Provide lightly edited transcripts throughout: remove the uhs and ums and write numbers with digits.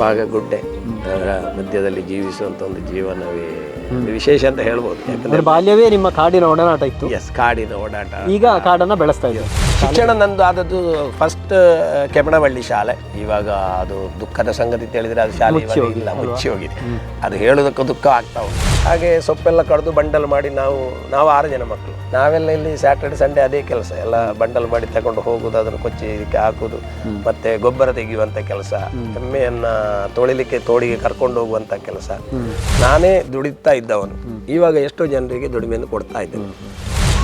ಭಾಗ ಗುಡ್ಡೆ, ಅದರ ಮಧ್ಯದಲ್ಲಿ ಜೀವಿಸುವಂಥ ಒಂದು ಜೀವನವೇ ವಿಶೇಷ ಅಂತ ಹೇಳ್ಬೋದು. ಯಾಕಂದ್ರೆ ಬಾಲ್ಯವೇ ನಿಮ್ಮ ಕಾಡಿನ ಒಡನಾಟ ಇತ್ತು. ಎಸ್, ಕಾಡಿನ ಓಡಾಟ. ಈಗ ಕಾಡನ್ನು ಬೆಳೆಸ್ತಾ ಇದ್ದೀವಿ. ಶಿಕ್ಷಣ ನಂದು ಆದದ್ದು ಫಸ್ಟ್ ಕೆಮ್ಮಣವಳ್ಳಿ ಶಾಲೆ. ಇವಾಗ ಅದು ದುಃಖದ ಸಂಗತಿ ಹೇಳಿದ್ರೆ ಅದು ಶಾಲೆ ಇವಾಗ ಇಲ್ಲ, ಮುಚ್ಚಿ ಹೋಗಿದೆ. ಅದು ಹೇಳೋದಕ್ಕೂ ದುಃಖ ಆಗ್ತಾ ಉಂಟು. ಹಾಗೆ ಸೊಪ್ಪೆಲ್ಲ ಕಡ್ದು ಬಂಡಲ್ ಮಾಡಿ ನಾವು 6 ಜನ ಮಕ್ಕಳು, ನಾವೆಲ್ಲ ಇಲ್ಲಿ ಸ್ಯಾಟರ್ಡೆ ಸಂಡೇ ಅದೇ ಕೆಲಸ. ಎಲ್ಲ ಬಂಡಲ್ ಮಾಡಿ ತಗೊಂಡು ಹೋಗುದು, ಅದನ್ನು ಕೊಚ್ಚಿ ಇದಕ್ಕೆ ಹಾಕುದು, ಮತ್ತೆ ಗೊಬ್ಬರ ತೆಗೆಯುವಂತ ಕೆಲಸ, ಎಮ್ಮೆಯನ್ನ ತೊಳಿಲಿಕ್ಕೆ ತೋಡಿಗೆ ಕರ್ಕೊಂಡು ಹೋಗುವಂತ ಕೆಲಸ ನಾನೇ ದುಡಿತಾ ಇದ್ದವನು. ಇವಾಗ ಎಷ್ಟೋ ಜನರಿಗೆ ದುಡಿಮೆಯನ್ನು ಕೊಡ್ತಾ ಇದ್ದೇನೆ.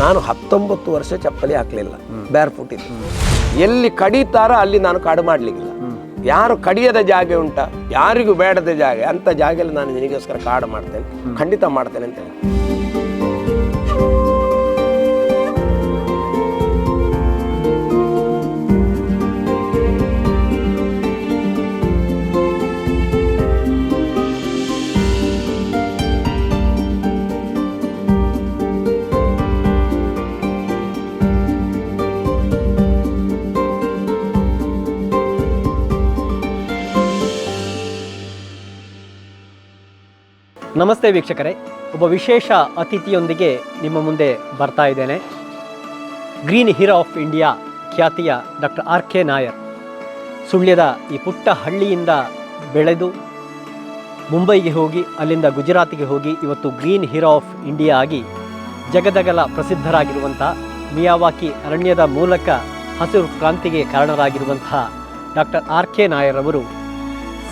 ನಾನು 19 ವರ್ಷ ಚಪ್ಪಲಿ ಹಾಕ್ಲಿಲ್ಲ, ಬೇರ್ ಫುಟ್ ಇದ್ದೆ. ಎಲ್ಲಿ ಕಡಿತಾರ ಅಲ್ಲಿ ನಾನು ಕಾಡು ಮಾಡ್ಲಿಕ್ಕಿಲ್ಲ. ಯಾರು ಕಡಿಯದ ಜಾಗ ಉಂಟ, ಯಾರಿಗೂ ಬೇಡದ ಜಾಗ, ಅಂತ ಜಾಗದಲ್ಲಿ ನಾನು ನಿನಗೋಸ್ಕರ ಕಾಡು ಮಾಡ್ತೇನೆ, ಖಂಡಿತ ಮಾಡ್ತೇನೆ ಅಂತ ಹೇಳಿ. ನಮಸ್ತೆ ವೀಕ್ಷಕರೇ, ಒಬ್ಬ ವಿಶೇಷ ಅತಿಥಿಯೊಂದಿಗೆ ನಿಮ್ಮ ಮುಂದೆ ಬರ್ತಾ ಇದ್ದೇನೆ. ಗ್ರೀನ್ ಹೀರೋ ಆಫ್ ಇಂಡಿಯಾ ಖ್ಯಾತಿಯ ಡಾಕ್ಟರ್ RK ನಾಯರ್ ಸುಳ್ಯದ ಈ ಪುಟ್ಟ ಹಳ್ಳಿಯಿಂದ ಬೆಳೆದು ಮುಂಬೈಗೆ ಹೋಗಿ ಅಲ್ಲಿಂದ ಗುಜರಾತಿಗೆ ಹೋಗಿ ಇವತ್ತು ಗ್ರೀನ್ ಹೀರೋ ಆಫ್ ಇಂಡಿಯಾ ಆಗಿ ಜಗದಗಲ ಪ್ರಸಿದ್ಧರಾಗಿರುವಂಥ ಮಿಯಾವಾಕಿ ಅರಣ್ಯದ ಮೂಲಕ ಹಸಿರು ಕ್ರಾಂತಿಗೆ ಕಾರಣರಾಗಿರುವಂತಹ ಡಾಕ್ಟರ್ RK ನಾಯರ್ ಅವರು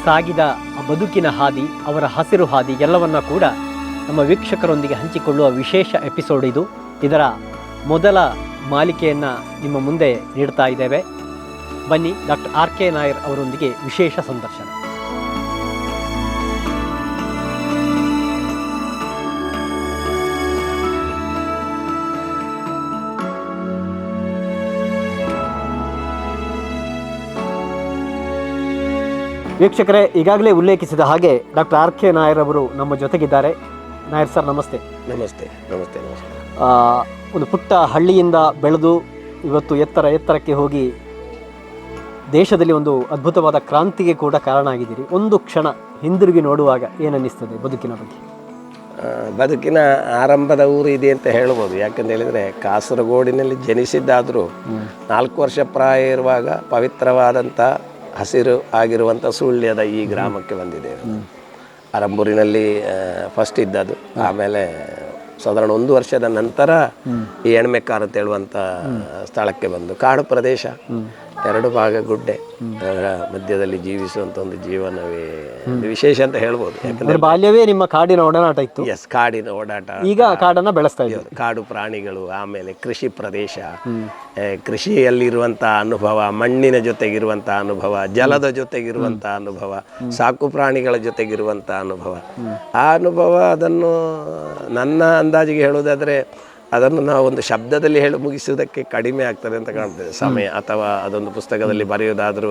ಸಾಗಿದ ಬದುಕಿನ ಹಾದಿ, ಅವರ ಹಸಿರು ಹಾದಿ ಎಲ್ಲವನ್ನ ಕೂಡ ನಮ್ಮ ವೀಕ್ಷಕರೊಂದಿಗೆ ಹಂಚಿಕೊಳ್ಳುವ ವಿಶೇಷ ಎಪಿಸೋಡ್ ಇದು. ಇದರ ಮೊದಲ ಮಾಲಿಕೆಯನ್ನು ನಿಮ್ಮ ಮುಂದೆ ನೀಡ್ತಾ ಇದ್ದೇವೆ. ಬನ್ನಿ, ಡಾಕ್ಟರ್ RK ನಾಯರ್ ಅವರೊಂದಿಗೆ ವಿಶೇಷ ಸಂದರ್ಶನ. ವೀಕ್ಷಕರೇ, ಈಗಾಗಲೇ ಉಲ್ಲೇಖಿಸಿದ ಹಾಗೆ ಡಾಕ್ಟರ್ RK ನಾಯರ್ ಅವರು ನಮ್ಮ ಜೊತೆಗಿದ್ದಾರೆ. ನಾಯರ್ ಸರ್, ನಮಸ್ತೆ. ನಮಸ್ತೆ. ನಮಸ್ತೆ. ನಮಸ್ತೆ. ಒಂದು ಪುಟ್ಟ ಹಳ್ಳಿಯಿಂದ ಬೆಳೆದು ಇವತ್ತು ಎತ್ತರಕ್ಕೆ ಹೋಗಿ ದೇಶದಲ್ಲಿ ಒಂದು ಅದ್ಭುತವಾದ ಕ್ರಾಂತಿಗೆ ಕೂಡ ಕಾರಣ ಆಗಿದ್ದೀರಿ. ಒಂದು ಕ್ಷಣ ಹಿಂದಿರುಗಿ ನೋಡುವಾಗ ಏನನ್ನಿಸ್ತದೆ ಬದುಕಿನ ಬಗ್ಗೆ? ಬದುಕಿನ ಆರಂಭದ ಊರು ಇದೆ ಅಂತ ಹೇಳ್ಬೋದು. ಯಾಕಂತ ಹೇಳಿದರೆ ಕಾಸರಗೋಡಿನಲ್ಲಿ ಜನಿಸಿದ್ದಾದರೂ 4 ವರ್ಷ ಪ್ರಾಯ ಇರುವಾಗ ಪವಿತ್ರವಾದಂಥ ಹಸಿರು ಆಗಿರುವಂಥ ಸುಳ್ಯದ ಈ ಗ್ರಾಮಕ್ಕೆ ಬಂದಿದ್ದೇವೆ. ಅರಂಬೂರಿನಲ್ಲಿ ಫಸ್ಟ್ ಇದ್ದದ್ದು. ಆಮೇಲೆ ಸಾಧಾರಣ 1 ವರ್ಷದ ನಂತರ ಈ ಎಣ್ಮೆಕಾರ್ ಅಂತ ಹೇಳುವಂಥ ಸ್ಥಳಕ್ಕೆ ಬಂದು ಕಾಡು ಪ್ರದೇಶ, 2 ಭಾಗ ಗುಡ್ಡೆ, ಅದರ ಮಧ್ಯದಲ್ಲಿ ಜೀವಿಸುವಂಥ ಒಂದು ಜೀವನವೇ ವಿಶೇಷ ಅಂತ ಹೇಳ್ಬೋದು. ಯಾಕಂದ್ರೆ ಬಾಲ್ಯವೇ ನಿಮ್ಮ ಕಾಡಿನ ಒಡನಾಟ ಇತ್ತು. ಎಸ್, ಕಾಡಿನ ಓಡಾಟ. ಈಗ ಕಾಡನ್ನ ಬೆಳೆಸ್ತಾ ಇದ್ದೀವಿ. ಕಾಡು ಪ್ರಾಣಿಗಳು, ಆಮೇಲೆ ಕೃಷಿ ಪ್ರದೇಶ, ಕೃಷಿಯಲ್ಲಿರುವಂಥ ಅನುಭವ, ಮಣ್ಣಿನ ಜೊತೆಗಿರುವಂಥ ಅನುಭವ, ಜಲದ ಜೊತೆಗಿರುವಂಥ ಅನುಭವ, ಸಾಕು ಪ್ರಾಣಿಗಳ ಜೊತೆಗಿರುವಂಥ ಅನುಭವ. ಆ ಅನುಭವ ಅದನ್ನು ನನ್ನ ಅಂದಾಜಿಗೆ ಹೇಳುವುದಾದರೆ ಅದನ್ನು ನಾವು ಒಂದು ಶಬ್ದದಲ್ಲಿ ಹೇಳಿ ಮುಗಿಸುವುದಕ್ಕೆ ಕಡಿಮೆ ಆಗ್ತದೆ ಅಂತ ಕಾಣ್ತದೆ ಸಮಯ, ಅಥವಾ ಅದೊಂದು ಪುಸ್ತಕದಲ್ಲಿ ಬರೆಯುವುದಾದ್ರೂ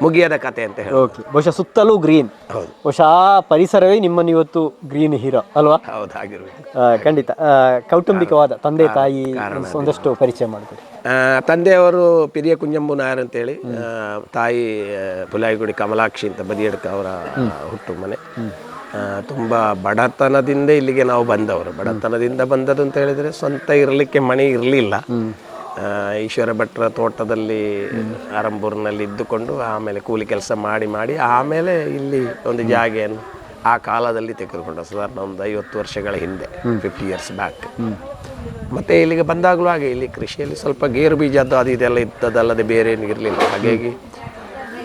ಮುಗಿಯದ ಕತೆ ಅಂತ ಹೇಳಿ. ಬಹುಶಃ ಸುತ್ತಲೂ ಗ್ರೀನ್. ಹೌದು, ಬಹುಶಃ ಆ ಪರಿಸರವೇ ನಿಮ್ಮನ್ನು ಇವತ್ತು ಗ್ರೀನ್ ಹೀರೋ ಅಲ್ವಾ? ಹೌದು, ಆಗಿರ್ಬೇಕು. ಖಂಡಿತ. ಕೌಟುಂಬಿಕವಾದ ತಂದೆ ತಾಯಿ ಒಂದಷ್ಟು ಪರಿಚಯ ಮಾಡಿಕೊಡಿ. ತಂದೆಯವರು ಪಿರಿಯ ಕುಂಜಂಬು ನಾಯರ್ ಅಂತೇಳಿ, ತಾಯಿ ಪುಲಾಯಿಗುಡಿ ಕಮಲಾಕ್ಷಿ ಅಂತ ಬದಿಯಡ್ಕ ಅವರ ಹುಟ್ಟು ಮನೆ. ತುಂಬ ಬಡತನದಿಂದ ಇಲ್ಲಿಗೆ ನಾವು ಬಂದವರು. ಬಡತನದಿಂದ ಬಂದದ್ದು ಅಂತ ಹೇಳಿದರೆ ಸ್ವಂತ ಇರಲಿಕ್ಕೆ ಮನೆ ಇರಲಿಲ್ಲ. ಈಶ್ವರ ಭಟ್ರ ತೋಟದಲ್ಲಿ ಆರಂಭೂರಿನಲ್ಲಿ ಇದ್ದುಕೊಂಡು ಆಮೇಲೆ ಕೂಲಿ ಕೆಲಸ ಮಾಡಿ ಆಮೇಲೆ ಇಲ್ಲಿ ಒಂದು ಜಾಗೆಯನ್ನು ಆ ಕಾಲದಲ್ಲಿ ತೆಗೆದುಕೊಂಡ, ಸಾಧಾರಣ ಒಂದು 50 ವರ್ಷಗಳ ಹಿಂದೆ, 50 years ಬ್ಯಾಕ್. ಮತ್ತು ಇಲ್ಲಿಗೆ ಬಂದಾಗಲೂ ಹಾಗೆ ಇಲ್ಲಿ ಕೃಷಿಯಲ್ಲಿ ಸ್ವಲ್ಪ ಗೇರು ಬೀಜದ್ದು ಅದು ಇದೆಲ್ಲ ಇದ್ದದಲ್ಲದೆ ಬೇರೆ ಏನು ಇರಲಿಲ್ಲ. ಹಾಗಾಗಿ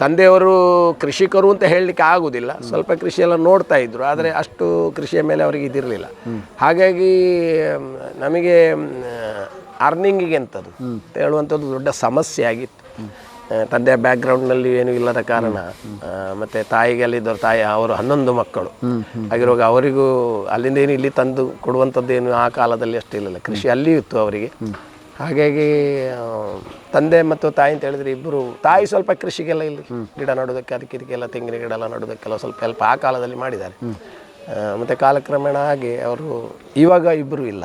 ತಂದೆಯವರು ಕೃಷಿಕರು ಅಂತ ಹೇಳಲಿಕ್ಕೆ ಆಗುವುದಿಲ್ಲ, ಸ್ವಲ್ಪ ಕೃಷಿಯೆಲ್ಲ ನೋಡ್ತಾ ಇದ್ರು, ಆದರೆ ಅಷ್ಟು ಕೃಷಿಯ ಮೇಲೆ ಅವರಿಗೆ ಇದಿರಲಿಲ್ಲ. ಹಾಗಾಗಿ ನಮಗೆ ಅರ್ನಿಂಗಿಗೆ ಎಂಥದ್ದು ಅಂತ ಹೇಳುವಂಥದ್ದು ದೊಡ್ಡ ಸಮಸ್ಯೆ ಆಗಿತ್ತು. ತಂದೆಯ ಬ್ಯಾಕ್ಗ್ರೌಂಡ್ನಲ್ಲಿ ಏನೂ ಇಲ್ಲದ ಕಾರಣ, ಮತ್ತು ತಾಯಿಗೆ ಅಲ್ಲಿದ್ದವರು, ತಾಯಿ ಅವರು 11 ಮಕ್ಕಳು ಆಗಿರುವಾಗ ಅವರಿಗೂ ಅಲ್ಲಿಂದ ಏನು ಇಲ್ಲಿ ತಂದು ಕೊಡುವಂಥದ್ದೇನು ಆ ಕಾಲದಲ್ಲಿ ಅಷ್ಟು ಇರಲಿಲ್ಲ. ಕೃಷಿ ಅಲ್ಲಿಯೂ ಇತ್ತು ಅವರಿಗೆ. ಹಾಗಾಗಿ ತಂದೆ ಮತ್ತು ತಾಯಿ ಅಂತ ಹೇಳಿದ್ರೆ ಇಬ್ಬರು, ತಾಯಿ ಸ್ವಲ್ಪ ಕೃಷಿಗೆಲ್ಲ ಇಲ್ಲಿ ಗಿಡ ನೆಡೋದಕ್ಕೆ ಅದಕ್ಕೆಲ್ಲ ತೆಂಗಿನ ಗಿಡ ಎಲ್ಲ ನೆಡೋದಕ್ಕೆಲ್ಲ ಸ್ವಲ್ಪ ಹೆಲ್ಪ್ ಆ ಕಾಲದಲ್ಲಿ ಮಾಡಿದ್ದಾರೆ. ಮತ್ತು ಕಾಲಕ್ರಮೇಣ ಹಾಗೆ ಅವರು ಇವಾಗ ಇಬ್ಬರು ಇಲ್ಲ.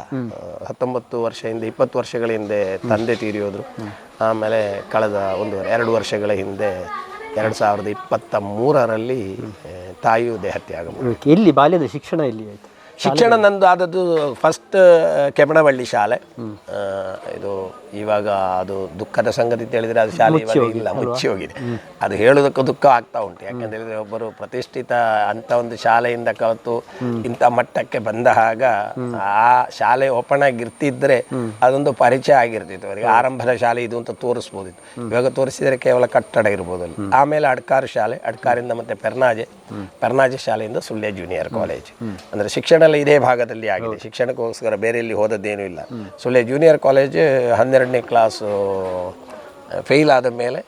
19 ವರ್ಷ ಹಿಂದೆ, 20 ವರ್ಷಗಳ ಹಿಂದೆ ತಂದೆ ತೀರಿ ಹೋದರು. ಆಮೇಲೆ ಕಳೆದ 1-2 ವರ್ಷಗಳ ಹಿಂದೆ 2023ರಲ್ಲಿ ತಾಯಿಯು ದೇಹತ್ಯಾಗ ಮಾಡಿದ್ರು. ಎಲ್ಲಿ ಬಾಲ್ಯದ ಶಿಕ್ಷಣ ಎಲ್ಲಿ ಆಯಿತು? ಶಿಕ್ಷಣ ನಂದು ಆದದ್ದು ಫಸ್ಟ್ ಕೆಮ್ಮಣವಳ್ಳಿ ಶಾಲೆ. ಇದು ಇವಾಗ ಅದು ದುಃಖದ ಸಂಗತಿ ಅಂತ ಹೇಳಿದರೆ ಅದು ಶಾಲೆ ಇವಾಗ ಇಲ್ಲ, ಮುಚ್ಚಿ ಹೋಗಿದೆ. ಅದು ಹೇಳೋದಕ್ಕೂ ದುಃಖ ಆಗ್ತಾ ಉಂಟು. ಯಾಕಂತ ಹೇಳಿದರೆ ಒಬ್ಬರು ಪ್ರತಿಷ್ಠಿತ ಅಂಥ ಒಂದು ಶಾಲೆಯಿಂದ ಕಲಿತು ಇಂಥ ಮಟ್ಟಕ್ಕೆ ಬಂದ ಆಗ ಆ ಶಾಲೆ ಓಪನ್ ಆಗಿರ್ತಿದ್ರೆ ಅದೊಂದು ಪರಿಚಯ ಆಗಿರ್ತಿತ್ತು ಅವರಿಗೆ. ಆರಂಭದ ಶಾಲೆ ಇದು ಅಂತ ತೋರಿಸ್ಬೋದಿತ್ತು. ಇವಾಗ ತೋರಿಸಿದರೆ ಕೇವಲ ಕಟ್ಟಡ ಇರ್ಬೋದು ಅಲ್ಲಿ. ಆಮೇಲೆ ಅಡ್ಕಾರು ಶಾಲೆ, ಅಡ್ಕಾರಿಂದ ಮತ್ತೆ ಪೆರ್ನಾಜೆ ಶಾಲೆಯಿಂದ ಸುಳ್ಯ ಜೂನಿಯರ್ ಕಾಲೇಜ್. ಅಂದರೆ ಶಿಕ್ಷಣ ಎಲ್ಲ ಇದೇ ಭಾಗದಲ್ಲಿ ಆಗಿದೆ. ಶಿಕ್ಷಣಕ್ಕೋಸ್ಕರ ಬೇರೆ ಎಲ್ಲಿ ಹೋದದ್ದೇನೂ ಇಲ್ಲ. ಸುಳ್ಯ ಜೂನಿಯರ್ ಕಾಲೇಜ್ 12ನೇ ಕ್ಲಾಸು ಫೇಲ್ ಆದ ಮೇಲೆ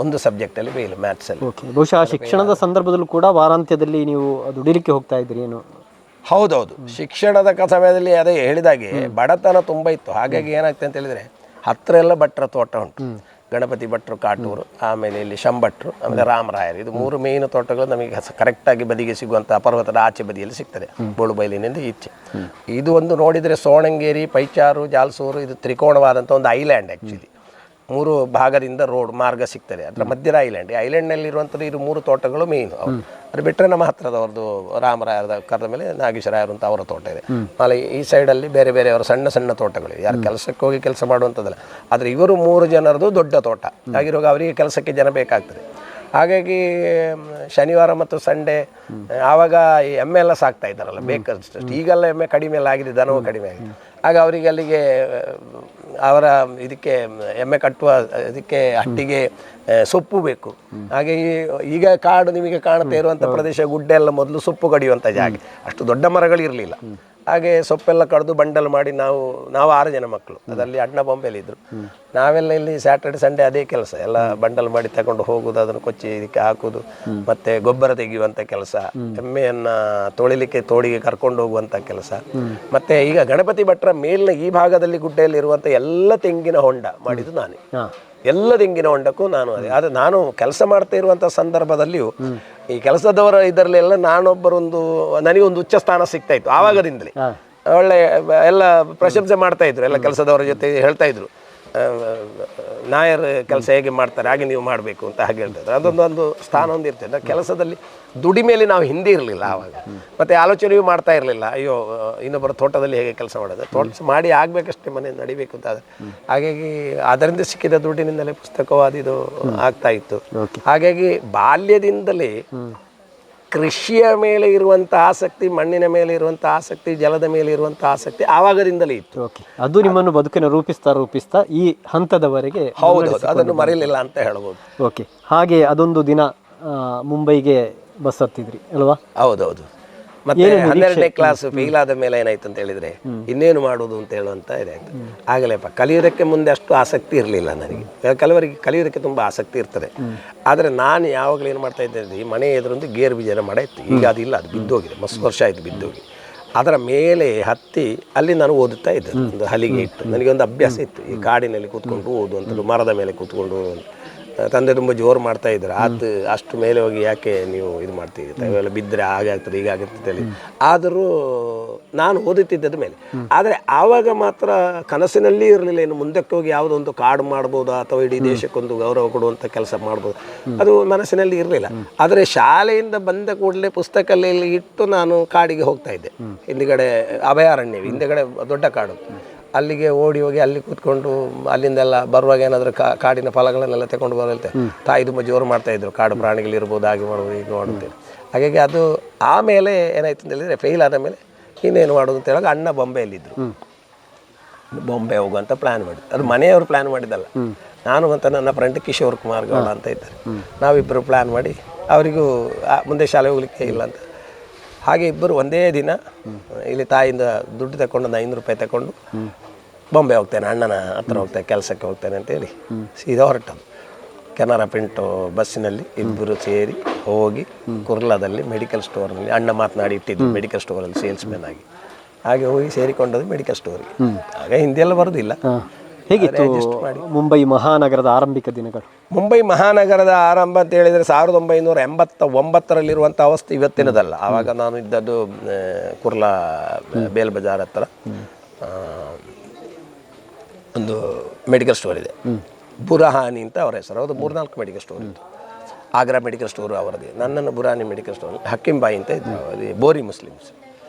ಒಂದು ಸಬ್ಜೆಕ್ಟಲ್ಲಿ ಫೇಲ್, ಮ್ಯಾಥ್ಸಲ್ಲಿ. ಬಹುಶಃ ಶಿಕ್ಷಣದ ಸಂದರ್ಭದಲ್ಲೂ ಕೂಡ ವಾರಾಂತ್ಯದಲ್ಲಿ ನೀವು ದುಡಿಲಿಕ್ಕೆ ಹೋಗ್ತಾ ಇದ್ರಿ ಏನು? ಹೌದೌದು, ಶಿಕ್ಷಣದ ಸಮಯದಲ್ಲಿ ಅದೇ ಹೇಳಿದಾಗೆ ಬಡತನ ತುಂಬ ಇತ್ತು. ಹಾಗಾಗಿ ಏನಾಗ್ತದೆ ಅಂತ ಹೇಳಿದರೆ ಹತ್ತಿರ ಎಲ್ಲ ಭಟ್ರ ತೋಟ ಉಂಟು. ಗಣಪತಿ ಭಟ್ರು ಕಾಟೂರು, ಆಮೇಲೆ ಇಲ್ಲಿ ಶಂಭಟ್ರು, ಆಮೇಲೆ ರಾಮರಾಯರು. ಇದು 3 ಮೇಯ್ನ್ ತೋಟಗಳು ನಮಗೆ ಕರೆಕ್ಟಾಗಿ ಬದಿಗೆ ಸಿಗುವಂಥ ಪರ್ವತದ ಆಚೆ ಬದಿಯಲ್ಲಿ ಸಿಗ್ತದೆ, ಬೋಳುಬೈಲಿನಿಂದ ಈಚೆ. ಇದು ಒಂದು ನೋಡಿದರೆ ಸೋಣಂಗೇರಿ, ಪೈಚಾರು, ಜಾಲ್ಸೂರು, ಇದು ತ್ರಿಕೋಣವಾದಂಥ ಒಂದು ಐಲ್ಯಾಂಡ್. ಆ್ಯಕ್ಚುಲಿ 3 ಭಾಗದಿಂದ ರೋಡ್ ಮಾರ್ಗ ಸಿಗ್ತದೆ. ಅದರ ಮಧ್ಯದ ಐಲ್ಯಾಂಡ್. ಈ ಐಲ್ಯಾಂಡ್ನಲ್ಲಿರುವಂಥದ್ದು ಇದು 3 ತೋಟಗಳು ಮೇಯ್ನು. ಅದು ಬಿಟ್ಟರೆ ನಮ್ಮ ಹತ್ತಿರದವ್ರದ್ದು ರಾಮರಾಯರದ ಕರೆದ ಮೇಲೆ ನಾಗೇಶ್ವರಾಯರು ಅಂತ ಅವರ ತೋಟ ಇದೆ. ಆಮೇಲೆ ಈ ಸೈಡಲ್ಲಿ ಬೇರೆ ಬೇರೆಯವರ ಸಣ್ಣ ಸಣ್ಣ ತೋಟಗಳಿವೆ. ಯಾರು ಕೆಲಸಕ್ಕೆ ಹೋಗಿ ಕೆಲಸ ಮಾಡುವಂಥದ್ದಲ್ಲ. ಆದರೆ ಇವರು 3 ಜನರದು ದೊಡ್ಡ ತೋಟ ಆಗಿರುವಾಗ ಅವರಿಗೆ ಕೆಲಸಕ್ಕೆ ಜನ ಬೇಕಾಗ್ತದೆ. ಹಾಗಾಗಿ ಶನಿವಾರ ಮತ್ತು ಸಂಡೇ ಆವಾಗ ಈ ಎಮ್ಮೆ ಎಲ್ಲ ಸಾಕ್ತಾ ಇದ್ದಾರಲ್ಲ ಬೇಕಷ್ಟು. ಈಗೆಲ್ಲ ಎಮ್ಮೆ ಕಡಿಮೆ ಎಲ್ಲ ಆಗಿದೆ, ದನವು ಕಡಿಮೆ ಆಗಿದೆ. ಆಗ ಅವರಿಗೆ ಅಲ್ಲಿಗೆ ಅವರ ಇದಕ್ಕೆ ಎಮ್ಮೆ ಕಟ್ಟುವ ಇದಕ್ಕೆ ಹಟ್ಟಿಗೆ ಸೊಪ್ಪು ಬೇಕು. ಹಾಗೆ ಈಗ ಕಾಡು ನಿಮಗೆ ಕಾಣ್ತಾ ಇರುವಂಥ ಪ್ರದೇಶ ಗುಡ್ಡೆ ಎಲ್ಲ ಮೊದಲು ಸೊಪ್ಪು ಕಡಿಯುವಂಥ ಜಾಗ. ಅಷ್ಟು ದೊಡ್ಡ ಮರಗಳು ಇರಲಿಲ್ಲ. ಹಾಗೆ ಸೊಪ್ಪೆಲ್ಲ ಕಡಿದು ಬಂಡಲ್ ಮಾಡಿ ನಾವು 6 ಜನ ಮಕ್ಕಳು, ಅದರಲ್ಲಿ ಅಣ್ಣ ಬೊಂಬೆಲಿದ್ದರು. ನಾವೆಲ್ಲ ಇಲ್ಲಿ ಸ್ಯಾಟರ್ಡೆ ಸಂಡೇ ಅದೇ ಕೆಲಸ. ಎಲ್ಲ ಬಂಡಲ್ ಮಾಡಿ ತಗೊಂಡು ಹೋಗೋದು, ಅದನ್ನು ಕೊಚ್ಚಿ ಇದಕ್ಕೆ ಹಾಕೋದು, ಮತ್ತೆ ಗೊಬ್ಬರ ತೆಗೆಯುವಂಥ ಕೆಲಸ, ಎಮ್ಮೆಯನ್ನು ತೊಳಿಲಿಕ್ಕೆ ತೋಡಿಗೆ ಕರ್ಕೊಂಡು ಹೋಗುವಂಥ ಕೆಲಸ. ಮತ್ತೆ ಈಗ ಗಣಪತಿ ಭಟ್ರ ಮೇಲಿನ ಈ ಭಾಗದಲ್ಲಿ ಗುಡ್ಡೆಯಲ್ಲಿ ಇರುವಂಥ ಎಲ್ಲ ತೆಂಗಿನ ಹೊಂಡ ಮಾಡಿದ್ದು ನಾನೇ. ಎಲ್ಲ ತೆಂಗಿನ ಹೊಂಡಕ್ಕೂ ನಾನು ಅದೇ. ಆದರೆ ನಾನು ಕೆಲಸ ಮಾಡ್ತಾ ಇರುವಂಥ ಸಂದರ್ಭದಲ್ಲಿಯೂ ಈ ಕೆಲಸದವರ ಇದರಲ್ಲೆಲ್ಲ ನನಗೊಂದು ಉಚ್ಚ ಸ್ಥಾನ ಸಿಗ್ತಾ ಇತ್ತು ಆವಾಗದಿಂದಲೇ. ಒಳ್ಳೆ ಎಲ್ಲ ಪ್ರಶಂಸೆ ಮಾಡ್ತಾ ಇದ್ರು, ಎಲ್ಲ ಕೆಲಸದವರ ಜೊತೆ ಹೇಳ್ತಾ ಇದ್ರು, ನಾಯರ್ ಕೆಲಸ ಹೇಗೆ ಮಾಡ್ತಾರೆ ಹಾಗೆ ನೀವು ಮಾಡಬೇಕು ಅಂತ ಹಾಗೆ ಹೇಳ್ತಾಯಿದ್ರು. ಅದೊಂದೊಂದು ಸ್ಥಾನ ಒಂದು ಇರ್ತದೆ. ಕೆಲಸದಲ್ಲಿ ದುಡಿಮೆಯಲ್ಲಿ ನಾವು ಹಿಂದೆ ಇರಲಿಲ್ಲ ಆವಾಗ. ಮತ್ತು ಆಲೋಚನೆಯೂ ಮಾಡ್ತಾ ಇರಲಿಲ್ಲ, ಅಯ್ಯೋ ಇನ್ನೊಬ್ಬರ ತೋಟದಲ್ಲಿ ಹೇಗೆ ಕೆಲಸ ಮಾಡೋದು, ತೋಟ ಮಾಡಿ ಆಗಬೇಕಷ್ಟೇ, ಮನೆ ನಡಿಬೇಕು ಅಂತ. ಹಾಗಾಗಿ ಅದರಿಂದ ಸಿಕ್ಕಿದ ದುಡ್ಡಿನಿಂದಲೇ ಪುಸ್ತಕವಾದಿದು ಆಗ್ತಾ ಇತ್ತು. ಹಾಗಾಗಿ ಬಾಲ್ಯದಿಂದಲೇ ಕೃಷಿಯ ಮೇಲೆ ಇರುವಂಥ ಆಸಕ್ತಿ, ಮಣ್ಣಿನ ಮೇಲೆ ಇರುವಂಥ ಆಸಕ್ತಿ, ಜಲದ ಮೇಲೆ ಇರುವಂಥ ಆಸಕ್ತಿ ಆವಾಗದಿಂದಲೇ ಇತ್ತು. ಅದು ನಿಮ್ಮನ್ನು ಬದುಕಿನ ರೂಪಿಸ್ತಾ ಈ ಹಂತದವರೆಗೆ ಹೌದು, ಅದನ್ನು ಮರೆಯಲಿಲ್ಲ ಅಂತ ಹೇಳ್ಬೋದು. ಓಕೆ, ಹಾಗೆ ಅದೊಂದು ದಿನ ಮುಂಬೈಗೆ ಬಸ್ ಹತ್ತಿದ್ರಿ ಅಲ್ವಾ? ಹೌದೌದು. ಮತ್ತೆ 12ನೇ ಕ್ಲಾಸ್ ಫೇಲ್ ಆದ ಮೇಲೆ ಏನಾಯ್ತು ಅಂತ ಹೇಳಿದರೆ ಇನ್ನೇನು ಮಾಡೋದು ಅಂತ ಹೇಳುವಂಥ ಇದಾಯ್ತು. ಆಗಲೇಪ್ಪ ಕಲಿಯೋದಕ್ಕೆ ಮುಂದೆ ಅಷ್ಟು ಆಸಕ್ತಿ ಇರಲಿಲ್ಲ ನನಗೆ. ಕೆಲವರಿಗೆ ಕಲಿಯೋದಕ್ಕೆ ತುಂಬ ಆಸಕ್ತಿ ಇರ್ತದೆ. ಆದರೆ ನಾನು ಯಾವಾಗಲೂ ಏನು ಮಾಡ್ತಾ ಇದ್ದೆ, ಈ ಮನೆ ಎದುರೊಂದು ಗೇರು ಬೀಜನ ಮಡ ಇತ್ತು. ಈಗ ಅದಿಲ್ಲ, ಅದು ಬಿದ್ದೋಗಿದೆ, ಮಸ್ತ್ ವರ್ಷ ಆಯಿತು ಬಿದ್ದೋಗಿ. ಅದರ ಮೇಲೆ ಹತ್ತಿ ಅಲ್ಲಿ ನಾನು ಓದುತ್ತಾ ಇದ್ದೆ, ಒಂದು ಹಲಿಗೆ ಇಟ್ಟು. ನನಗೆ ಒಂದು ಅಭ್ಯಾಸ ಇತ್ತು, ಈ ಕಾಡಿನಲ್ಲಿ ಕೂತ್ಕೊಂಡು ಓದುವಂಥದ್ದು, ಮರದ ಮೇಲೆ ಕೂತ್ಕೊಂಡು ಓದುವಂಥ. ತಂದೆ ತುಂಬ ಜೋರು ಮಾಡ್ತಾ ಇದ್ರು, ಅದು ಅಷ್ಟು ಮೇಲೆ ಹೋಗಿ ಯಾಕೆ ನೀವು ಇದು ಮಾಡ್ತೀರಿ, ಅವೆಲ್ಲ ಬಿದ್ದರೆ ಹಾಗೆ ಆಗ್ತದೆ ಹೀಗೆ ಆಗುತ್ತೆ ಅಂತೇಳಿ. ಆದರೂ ನಾನು ಓದುತ್ತಿದ್ದದ ಮೇಲೆ. ಆದರೆ ಆವಾಗ ಮಾತ್ರ ಕನಸಿನಲ್ಲಿ ಇರಲಿಲ್ಲ ಇನ್ನು ಮುಂದಕ್ಕೆ ಹೋಗಿ ಯಾವುದೊಂದು ಕಾಡು ಮಾಡ್ಬೋದು ಅಥವಾ ಇಡೀ ದೇಶಕ್ಕೊಂದು ಗೌರವ ಕೊಡುವಂಥ ಕೆಲಸ ಮಾಡ್ಬೋದು, ಅದು ಮನಸ್ಸಿನಲ್ಲಿ ಇರಲಿಲ್ಲ. ಆದರೆ ಶಾಲೆಯಿಂದ ಬಂದ ಕೂಡಲೇ ಪುಸ್ತಕದಲ್ಲಿ ಇಟ್ಟು ನಾನು ಕಾಡಿಗೆ ಹೋಗ್ತಾ ಇದ್ದೆ. ಹಿಂದುಗಡೆ ಅಭಯಾರಣ್ಯವೇ, ಹಿಂದುಗಡೆ ದೊಡ್ಡ ಕಾಡು. ಅಲ್ಲಿಗೆ ಓಡಿ ಹೋಗಿ ಅಲ್ಲಿ ಕೂತ್ಕೊಂಡು ಅಲ್ಲಿಂದೆಲ್ಲ ಬರುವಾಗ ಏನಾದರೂ ಕಾಡಿನ ಫಲಗಳನ್ನೆಲ್ಲ ತಗೊಂಡು ಬರುತ್ತೆ. ತಾಯಿ ತುಂಬ ಜೋರು ಮಾಡ್ತಾಯಿದ್ರು, ಕಾಡು ಪ್ರಾಣಿಗಳಿರ್ಬೋದು, ಹಾಗೆ ಮಾಡ್ಬೋದು ಹೀಗೆ ಮಾಡುತ್ತೇವೆ. ಹಾಗಾಗಿ ಅದು ಆಮೇಲೆ ಏನಾಯ್ತು ಅಂತ ಹೇಳಿದರೆ ಫೇಲ್ ಆದ ಮೇಲೆ ಇನ್ನೇನು ಮಾಡೋದು ಅಂತ ಹೇಳುವಾಗ ಅಣ್ಣ ಬೊಂಬೆಯಲ್ಲಿದ್ದರು. ಬೊಂಬೆ ಹೋಗುವಂಥ ಪ್ಲ್ಯಾನ್ ಮಾಡಿದ್ದು. ಅದು ಮನೆಯವರು ಪ್ಲ್ಯಾನ್ ಮಾಡಿದ್ದಲ್ಲ, ನಾನು ಮತ್ತು ನನ್ನ ಫ್ರೆಂಡ್ ಕಿಶೋರ್ ಕುಮಾರ್ ಗೌಡ ಅಂತ ಇದ್ದಾರೆ. ನಾವಿಬ್ಬರು ಪ್ಲ್ಯಾನ್ ಮಾಡಿ, ಅವರಿಗೂ ಮುಂದೆ ಶಾಲೆ ಹೋಗಲಿಕ್ಕೆ ಇಲ್ಲ ಅಂತ. ಹಾಗೆ ಇಬ್ಬರು ಒಂದೇ ದಿನ ಇಲ್ಲಿ ತಾಯಿಯಿಂದ ದುಡ್ಡು ತಗೊಂಡು, ಒಂದು 500 ರೂಪಾಯಿ ತಗೊಂಡು ಬೊಂಬೆ ಹೋಗ್ತೇನೆ, ಅಣ್ಣನ ಹತ್ರ ಹೋಗ್ತೇನೆ, ಕೆಲಸಕ್ಕೆ ಹೋಗ್ತೇನೆ ಅಂತೇಳಿ ಸೀದಾ ಹೊರಟದ್ದು. ಕೆನರಾ ಪಿಂಟು ಬಸ್ಸಿನಲ್ಲಿ ಇಬ್ಬರು ಸೇರಿ ಹೋಗಿ ಕುರ್ಲಾದಲ್ಲಿ ಮೆಡಿಕಲ್ ಸ್ಟೋರ್ನಲ್ಲಿ ಅಣ್ಣ ಮಾತನಾಡಿ ಇಟ್ಟಿದ್ದು, ಮೆಡಿಕಲ್ ಸ್ಟೋರಲ್ಲಿ ಸೇಲ್ಸ್ಮೆನ್ ಆಗಿ. ಹಾಗೆ ಹೋಗಿ ಸೇರಿಕೊಂಡದ್ದು ಮೆಡಿಕಲ್ ಸ್ಟೋರಿಗೆ. ಆಗ ಹಿಂದಿಯೆಲ್ಲ ಬರೋದಿಲ್ಲ. ಹೇಗಿತ್ತು ಮುಂಬೈ ಮಹಾನಗರದ ಆರಂಭಿಕ ದಿನಗಳು? ಮುಂಬೈ ಮಹಾನಗರದ ಆರಂಭ ಅಂತ ಹೇಳಿದರೆ 1989ರಲ್ಲಿರುವಂಥ ಅವಸ್ಥೆ ಇವತ್ತಿನದಲ್ಲ. ಆವಾಗ ನಾನು ಇದ್ದದ್ದು ಕುರ್ಲಾ ಬೇಲ್ ಬಜಾರ್ ಹತ್ರ ಒಂದು ಮೆಡಿಕಲ್ ಸ್ಟೋರ್ ಇದೆ, ಬುರಹಾನಿ ಅಂತ ಅವರ ಹೆಸರು. ಅದು 3-4 ಮೆಡಿಕಲ್ ಸ್ಟೋರ್ ಇತ್ತು. ಆಗ್ರಾ ಮೆಡಿಕಲ್ ಸ್ಟೋರು ಅವರದೇ, ನನ್ನನ್ನು ಬುರಾನಿ ಮೆಡಿಕಲ್ ಸ್ಟೋರ್ ಹಕ್ಕಿಂ ಬಾಯಿ ಅಂತ ಇದ್ರು, ಅದು ಬೋರಿ ಮುಸ್ಲಿಮ್ಸ್.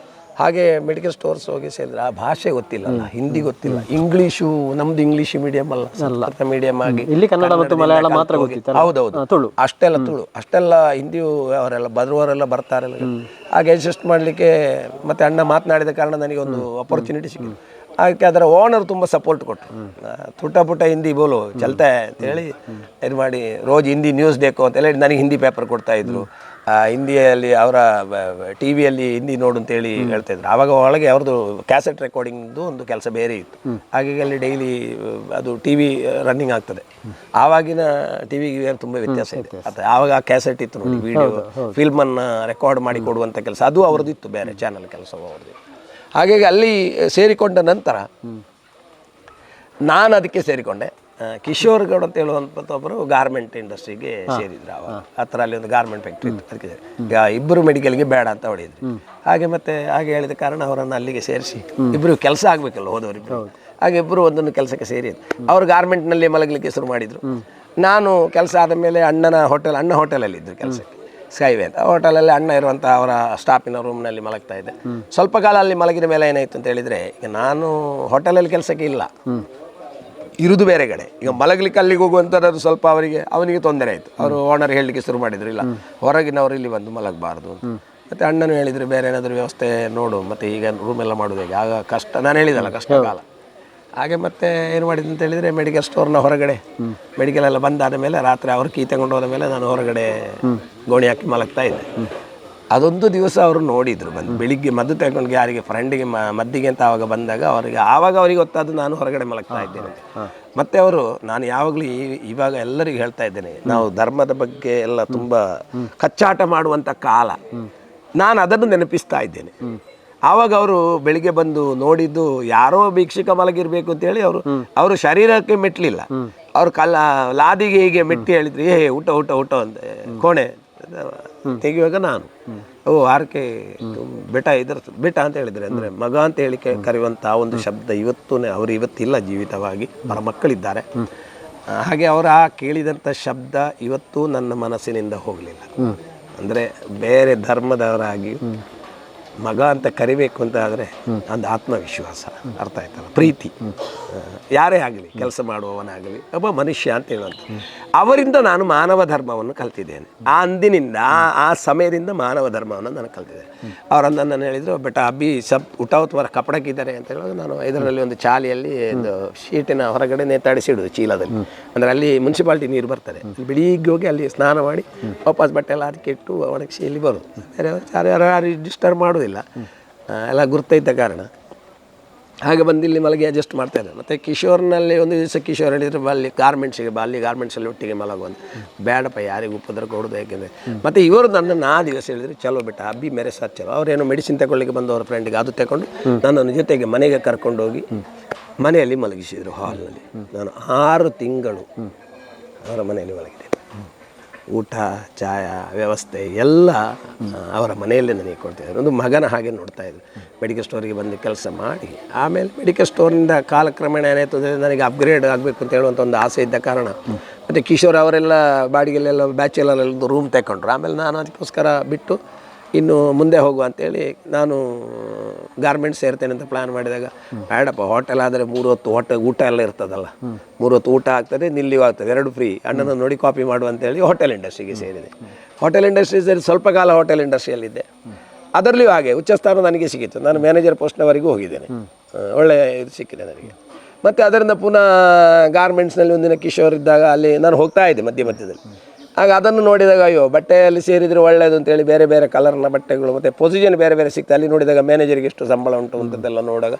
ಹಾಗೆ ಮೆಡಿಕಲ್ ಸ್ಟೋರ್ಸ್ ಹೋಗಿ ಸೇರಿದ್ರೆ ಆ ಭಾಷೆ ಗೊತ್ತಿಲ್ಲಲ್ಲ, ಹಿಂದಿ ಗೊತ್ತಿಲ್ಲ, ಇಂಗ್ಲೀಷು ನಮ್ದು ಇಂಗ್ಲೀಷ್ ಮೀಡಿಯಂ ಅಲ್ಲ, ಮೀಡಿಯಂ ಆಗಿ ಇಲ್ಲಿ ಕನ್ನಡ ಮತ್ತು ಮಲಯಾಳ ಮಾತ್ರ ಗೊತ್ತಿತ್ತು. ಹೌದೌದು, ಅಷ್ಟೆಲ್ಲ ಹಿಂದಿಯು ಅವರೆಲ್ಲ ಬರುವವರೆಲ್ಲ ಬರ್ತಾರಲ್ಲ. ಹಾಗೆ ಅಡ್ಜಸ್ಟ್ ಮಾಡಲಿಕ್ಕೆ ಮತ್ತೆ ಅಣ್ಣ ಮಾತನಾಡಿದ ಕಾರಣ ನನಗೆ ಒಂದು ಅಪರ್ಚುನಿಟಿ ಸಿಕ್ಕಿತು. ಅದಕ್ಕೆ ಅದರ ಓನರ್ ತುಂಬ ಸಪೋರ್ಟ್ ಕೊಟ್ಟರು. ತುಟ ಪುಟ ಹಿಂದಿ ಬೋಲು ಚಲ್ತೆ ಅಂತೇಳಿ ಇದು ಮಾಡಿ ರೋಜ್ ಹಿಂದಿ ನ್ಯೂಸ್ ಬೇಕು ಅಂತೇಳಿ ನನಗೆ ಹಿಂದಿ ಪೇಪರ್ ಕೊಡ್ತಾಯಿದ್ರು. ಹಿಂದಿಯಲ್ಲಿ ಅವರ ಟಿ ವಿಯಲ್ಲಿ ಹಿಂದಿ ನೋಡು ಅಂತೇಳಿ ಹೇಳ್ತಾಯಿದ್ರು. ಆವಾಗ ಒಳಗೆ ಅವ್ರದ್ದು ಕ್ಯಾಸೆಟ್ ರೆಕಾರ್ಡಿಂಗ್ದು ಒಂದು ಕೆಲಸ ಬೇರೆ ಇತ್ತು. ಹಾಗಾಗಿ ಅಲ್ಲಿ ಡೈಲಿ ಅದು ಟಿ ವಿ ರನ್ನಿಂಗ್ ಆಗ್ತದೆ. ಆವಾಗಿನ ಟಿ ವಿಗೆ ತುಂಬ ವ್ಯತ್ಯಾಸ ಇದೆ. ಆವಾಗ ಆ ಕ್ಯಾಸೆಟ್ ಇತ್ತು ನೋಡಿ, ವಿಡಿಯೋ ಫಿಲ್ಮನ್ನು ರೆಕಾರ್ಡ್ ಮಾಡಿ ಕೊಡುವಂಥ ಕೆಲಸ ಅದು ಅವ್ರದ್ದು ಇತ್ತು, ಬೇರೆ ಚಾನಲ್ ಕೆಲಸ ಅವ್ರದ್ದು. ಹಾಗಾಗಿ ಅಲ್ಲಿ ಸೇರಿಕೊಂಡ ನಂತರ ನಾನು ಅದಕ್ಕೆ ಸೇರಿಕೊಂಡೆ. ಕಿಶೋರ್ ಗೌಡ್ ಅಂತ ಹೇಳುವಂಥ ಒಬ್ಬರು ಗಾರ್ಮೆಂಟ್ ಇಂಡಸ್ಟ್ರಿಗೆ ಸೇರಿದ್ರು. ಅವಾಗ ಹತ್ರ ಅಲ್ಲಿ ಒಂದು ಗಾರ್ಮೆಂಟ್ ಫ್ಯಾಕ್ಟ್ರಿ ಇತ್ತು, ಅದಕ್ಕೆ ಈಗ ಇಬ್ಬರು ಮೆಡಿಕಲ್ಗೆ ಬೇಡ ಅಂತ ಹೊಡೆಯಿದ್ರು. ಹಾಗೆ ಹೇಳಿದ ಕಾರಣ ಅವರನ್ನು ಅಲ್ಲಿಗೆ ಸೇರಿಸಿ, ಇಬ್ಬರು ಕೆಲಸ ಆಗಬೇಕಲ್ಲ ಹೋದವರಿಬ್ಬರು, ಹಾಗೆ ಇಬ್ಬರು ಒಂದೊಂದು ಕೆಲಸಕ್ಕೆ ಸೇರಿದ್ರು. ಅವರು ಗಾರ್ಮೆಂಟ್ನಲ್ಲಿ ಮಲಗಲಿಕ್ಕೆ ಶುರು ಮಾಡಿದರು. ನಾನು ಕೆಲಸ ಆದ ಮೇಲೆ ಅಣ್ಣ ಹೋಟೆಲಲ್ಲಿದ್ದರು ಕೆಲಸಕ್ಕೆ, ಸ್ಕೈವೇ ಅಂತ ಹೋಟೆಲಲ್ಲಿ ಅಣ್ಣ ಇರುವಂಥ ಅವರ ಸ್ಟಾಫಿನ ರೂಮ್ನಲ್ಲಿ ಮಲಗ್ತಾ ಇದ್ದೆ. ಸ್ವಲ್ಪ ಕಾಲ ಅಲ್ಲಿ ಮಲಗಿದ ಮೇಲೆ ಏನಾಯಿತು ಅಂತ ಹೇಳಿದರೆ, ಈಗ ನಾನು ಹೋಟೆಲಲ್ಲಿ ಕೆಲಸಕ್ಕೆ ಇಲ್ಲ, ಇರುವುದು ಬೇರೆ ಕಡೆ. ಈಗ ಮಲಗಲಿಕ್ಕೆ ಅಲ್ಲಿಗೆ ಹೋಗುವಂಥದ್ದು ಸ್ವಲ್ಪ ಅವನಿಗೆ ತೊಂದರೆ ಆಯಿತು. ಅವರು ಓನರ್ ಹೇಳಲಿಕ್ಕೆ ಶುರು ಮಾಡಿದ್ರು, ಇಲ್ಲ ಹೊರಗಿನವರು ಇಲ್ಲಿ ಬಂದು ಮಲಗಬಾರ್ದು. ಮತ್ತು ಅಣ್ಣನು ಹೇಳಿದರು, ಬೇರೆ ಏನಾದರೂ ವ್ಯವಸ್ಥೆ ನೋಡು, ಮತ್ತು ಈಗ ರೂಮೆಲ್ಲ ಮಾಡೋದು ಹೇಗೆ, ಆಗ ಕಷ್ಟ, ನಾನು ಹೇಳಿದಲ್ಲ ಕಷ್ಟ ಕಾಲ. ಹಾಗೆ ಮತ್ತೆ ಏನು ಮಾಡಿದ್ದು ಅಂತ ಹೇಳಿದರೆ, ಮೆಡಿಕಲ್ ಸ್ಟೋರ್ನ ಹೊರಗಡೆ ಮೆಡಿಕಲೆಲ್ಲ ಬಂದಾದ ಮೇಲೆ ರಾತ್ರಿ ಅವ್ರು ಕೀ ತಗೊಂಡು ಹೋದ ಮೇಲೆ ನಾನು ಹೊರಗಡೆ ಗೋಣಿ ಹಾಕಿ ಮಲಗ್ತಾ ಇದ್ದೆ. ಅದೊಂದು ದಿವಸ ಅವರು ನೋಡಿದರು, ಬಂದು ಬೆಳಿಗ್ಗೆ ಮದ್ದು ತಗೊಂಡು ಯಾರಿಗೆ ಫ್ರೆಂಡಿಗೆ ಮದ್ದಿಗೆ ಅಂತ ಆವಾಗ ಬಂದಾಗ ಅವರಿಗೆ ಗೊತ್ತಾದ್ದು ನಾನು ಹೊರಗಡೆ ಮಲಗ್ತಾ ಇದ್ದೇನೆ. ಮತ್ತು ಅವರು, ನಾನು ಯಾವಾಗಲೂ ಇವಾಗ ಎಲ್ಲರಿಗೂ ಹೇಳ್ತಾ ಇದ್ದೇನೆ, ನಾವು ಧರ್ಮದ ಬಗ್ಗೆ ಎಲ್ಲ ತುಂಬ ಕಚ್ಚಾಟ ಮಾಡುವಂಥ ಕಾಲ, ನಾನು ಅದನ್ನು ನೆನಪಿಸ್ತಾ ಇದ್ದೇನೆ. ಆವಾಗ ಅವರು ಬೆಳಿಗ್ಗೆ ಬಂದು ನೋಡಿದ್ದು ಯಾರೋ ಭಿಕ್ಷುಕ ಮಲಗಿರ್ಬೇಕು ಅಂತೇಳಿ ಅವರು ಶರೀರಕ್ಕೆ ಮೆಟ್ಟಲಿಲ್ಲ, ಅವರು ಲಾದಿಗೆ ಹೀಗೆ ಮೆಟ್ಟಿ ಹೇಳಿದ್ರು, ಊಟ ಅಂತ ಕೋಣೆ ತೆಗೆಯುವಾಗ ನಾನು ಆರ್ಕೆ ಬೆಟ ಅಂತ ಹೇಳಿದ್ರೆ, ಅಂದರೆ ಮಗ ಅಂತ ಹೇಳಿ ಕರೆಯುವಂಥ ಒಂದು ಶಬ್ದ ಅವರು ಇವತ್ತಿಲ್ಲ ಜೀವಿತವಾಗಿ, ಅವರ ಮಕ್ಕಳಿದ್ದಾರೆ. ಹಾಗೆ ಅವರು ಕೇಳಿದಂಥ ಶಬ್ದ ಇವತ್ತು ನನ್ನ ಮನಸ್ಸಿನಿಂದ ಹೋಗಲಿಲ್ಲ. ಅಂದರೆ ಬೇರೆ ಧರ್ಮದವರಾಗಿ ಮಗ ಅಂತ ಕರಿಬೇಕು ಅಂತ ಆದರೆ ಒಂದು ಆತ್ಮವಿಶ್ವಾಸ, ಅರ್ಥ ಆಯ್ತಲ್ಲ, ಪ್ರೀತಿ, ಯಾರೇ ಆಗಲಿ, ಕೆಲಸ ಮಾಡುವವನಾಗಲಿ, ಒಬ್ಬ ಮನುಷ್ಯ ಅಂತ ಹೇಳುವಂಥ ಅವರಿಂದ ನಾನು ಮಾನವ ಧರ್ಮವನ್ನು ಕಲ್ತಿದ್ದೇನೆ. ಆ ಅಂದಿನಿಂದ ಆ ಸಮಯದಿಂದ ಮಾನವ ಧರ್ಮವನ್ನು ನಾನು ಕಲ್ತಿದ್ದೇನೆ. ಅವರನ್ನು ನನ್ನ ಹೇಳಿದರು, ಬೆಟ ಅಬ್ಬಿ ಉಟಾವತ್ವರ ಕಪಡಕ್ಕಿದ್ದಾರೆ ಅಂತ ಹೇಳುವಾಗ, ನಾನು ಇದರಲ್ಲಿ ಒಂದು ಚಾಲಿಯಲ್ಲಿ ಒಂದು ಶೀಟಿನ ಹೊರಗಡೆ ನೇತಾಡಿಸಿಡುದು ಚೀಲದಲ್ಲಿ, ಅಂದರೆ ಅಲ್ಲಿ ಮುನ್ಸಿಪಾಲ್ಟಿ ನೀರು ಬರ್ತದೆ, ಬೆಳಿಗ್ಗೆ ಹೋಗಿ ಅಲ್ಲಿ ಸ್ನಾನ ಮಾಡಿ ವಾಪಸ್ ಬಟ್ಟೆ ಎಲ್ಲ ಅದಕ್ಕೆ ಇಟ್ಟು ಒಣಗಿಸಿ ಇಲ್ಲಿ ಬರೋದು. ಬೇರೆ ಯಾರು ಡಿಸ್ಟರ್ಬ್ ಮಾಡೋದಿಲ್ಲ, ಎಲ್ಲ ಗುರ್ತೈತ ಕಾರಣ. ಹಾಗೆ ಬಂದು ಇಲ್ಲಿ ಮಲಗಿ ಅಡ್ಜಸ್ಟ್ ಮಾಡ್ತಾ ಇದ್ದಾರೆ. ಮತ್ತು ಕಿಶೋರ್ನಲ್ಲಿ ಒಂದು ದಿವಸ ಕಿಶೋರ್ ಹೇಳಿದ್ರು, ಅಲ್ಲಿ ಗಾರ್ಮೆಂಟ್ಸಲ್ಲಿ ಒಟ್ಟಿಗೆ ಮಲಗುವಂತ, ಬೇಡಪ್ಪ ಯಾರಿಗೂ ಉಪದ್ರ ಕೊಡೋದು, ಯಾಕೆಂದರೆ ಮತ್ತು ಇವರು ನನ್ನನ್ನು ಆ ದಿವಸ ಹೇಳಿದ್ರು, ಚಲೋ ಬಿಟ್ಟ ಅಬ್ಬಿ ಮೇರೆ ಸಾತ್ ಚಲೋ. ಅವರೇನೋ ಮೆಡಿಸಿನ್ ತಗೊಳ್ಳಿಕ್ಕೆ ಬಂದವರ ಫ್ರೆಂಡಿಗೆ ಅದು ತಗೊಂಡು ನನ್ನನ್ನು ಜೊತೆಗೆ ಮನೆಗೆ ಕರ್ಕೊಂಡೋಗಿ ಮನೆಯಲ್ಲಿ ಮಲಗಿಸಿದರು ಹಾಲ್ನಲ್ಲಿ. ನಾನು 6 ತಿಂಗಳು ಅವರ ಮನೆಯಲ್ಲಿ ಮಲಗಿದ್ದೆ. ಊಟ, ಚಾಯ ವ್ಯವಸ್ಥೆ ಎಲ್ಲ ಅವರ ಮನೆಯಲ್ಲೇ ನನಗೆ ಕೊಡ್ತಾಯಿದ್ರು. ಒಂದು ಮಗನ ಹಾಗೆ ನೋಡ್ತಾಯಿದ್ರು. ಮೆಡಿಕಲ್ ಸ್ಟೋರಿಗೆ ಬಂದು ಕೆಲಸ ಮಾಡಿ ಆಮೇಲೆ ಮೆಡಿಕಲ್ ಸ್ಟೋರಿಂದ ಕಾಲಕ್ರಮೇಣ ಏನಾಯಿತು ಅಂದರೆ, ನನಗೆ ಅಪ್ಗ್ರೇಡ್ ಆಗಬೇಕು ಅಂತ ಹೇಳುವಂಥ ಒಂದು ಆಸೆ ಇದ್ದ ಕಾರಣ, ಮತ್ತು ಕಿಶೋರ್ ಅವರೆಲ್ಲ ಬಾಡಿಗೆಲ್ಲೆಲ್ಲ ಬ್ಯಾಚುಲರ್ದು ರೂಮ್ ತಗೊಂಡ್ರು. ಆಮೇಲೆ ನಾನು ಅದಕ್ಕೋಸ್ಕರ ಬಿಟ್ಟು ಇನ್ನು ಮುಂದೆ ಹೋಗುವ ಅಂತೇಳಿ ನಾನು ಗಾರ್ಮೆಂಟ್ಸ್ ಸೇರ್ತೇನೆ ಅಂತ ಪ್ಲ್ಯಾನ್ ಮಾಡಿದಾಗ, ಬೇಡಪ್ಪ ಹೋಟೆಲ್ ಆದರೆ 3 ಹೊತ್ತು ಊಟ ಎಲ್ಲ ಇರ್ತದಲ್ಲ, 3 ಹೊತ್ತು ಊಟ ಆಗ್ತದೆ, ನಿಲ್ಲಿಯೂ ಆಗ್ತದೆ, 2 ಫ್ರೀ, ಅಣ್ಣನ ನೋಡಿ ಕಾಪಿ ಮಾಡುವ ಅಂತೇಳಿ ಹೋಟೆಲ್ ಇಂಡಸ್ಟ್ರಿಗೆ ಸೇರಿದೆ. ಹೋಟೆಲ್ ಇಂಡಸ್ಟ್ರೀಸಲ್ಲಿ ಸ್ವಲ್ಪ ಕಾಲ ಹೋಟೆಲ್ ಇಂಡಸ್ಟ್ರಿಯಲ್ಲಿದ್ದೆ. ಅದರಲ್ಲಿಯೂ ಹಾಗೆ ಉಚ್ಚ ಸ್ಥಾನ ನನಗೆ ಸಿಕ್ಕಿತ್ತು. ನಾನು ಮ್ಯಾನೇಜರ್ ಪೋಸ್ಟ್ನವರೆಗೂ ಹೋಗಿದ್ದೇನೆ, ಒಳ್ಳೆಯ ಇದು ಸಿಕ್ಕಿದೆ ನನಗೆ. ಮತ್ತು ಅದರಿಂದ ಪುನಃ ಗಾರ್ಮೆಂಟ್ಸ್ನಲ್ಲಿ ಒಂದಿನ ಕಿಶೋರ್ ಇದ್ದಾಗ ಅಲ್ಲಿ ನಾನು ಹೋಗ್ತಾ ಇದ್ದೆ ಮಧ್ಯದಲ್ಲಿ. ಆಗ ಅದನ್ನು ನೋಡಿದಾಗ, ಅಯ್ಯೋ ಬಟ್ಟೆಯಲ್ಲಿ ಸೇರಿದರೆ ಒಳ್ಳೆಯದು ಅಂತೇಳಿ ಬೇರೆ ಬೇರೆ ಕಲರ್ನ ಬಟ್ಟೆಗಳು ಮತ್ತು ಪೊಸಿಷನ್ ಬೇರೆ ಬೇರೆ ಸಿಗ್ತದೆ. ಅಲ್ಲಿ ನೋಡಿದಾಗ ಮ್ಯಾನೇಜರಿಗೆ ಎಷ್ಟು ಸಂಬಳ ಉಂಟು ಅಂತದ್ದೆಲ್ಲ ನೋಡಿದಾಗ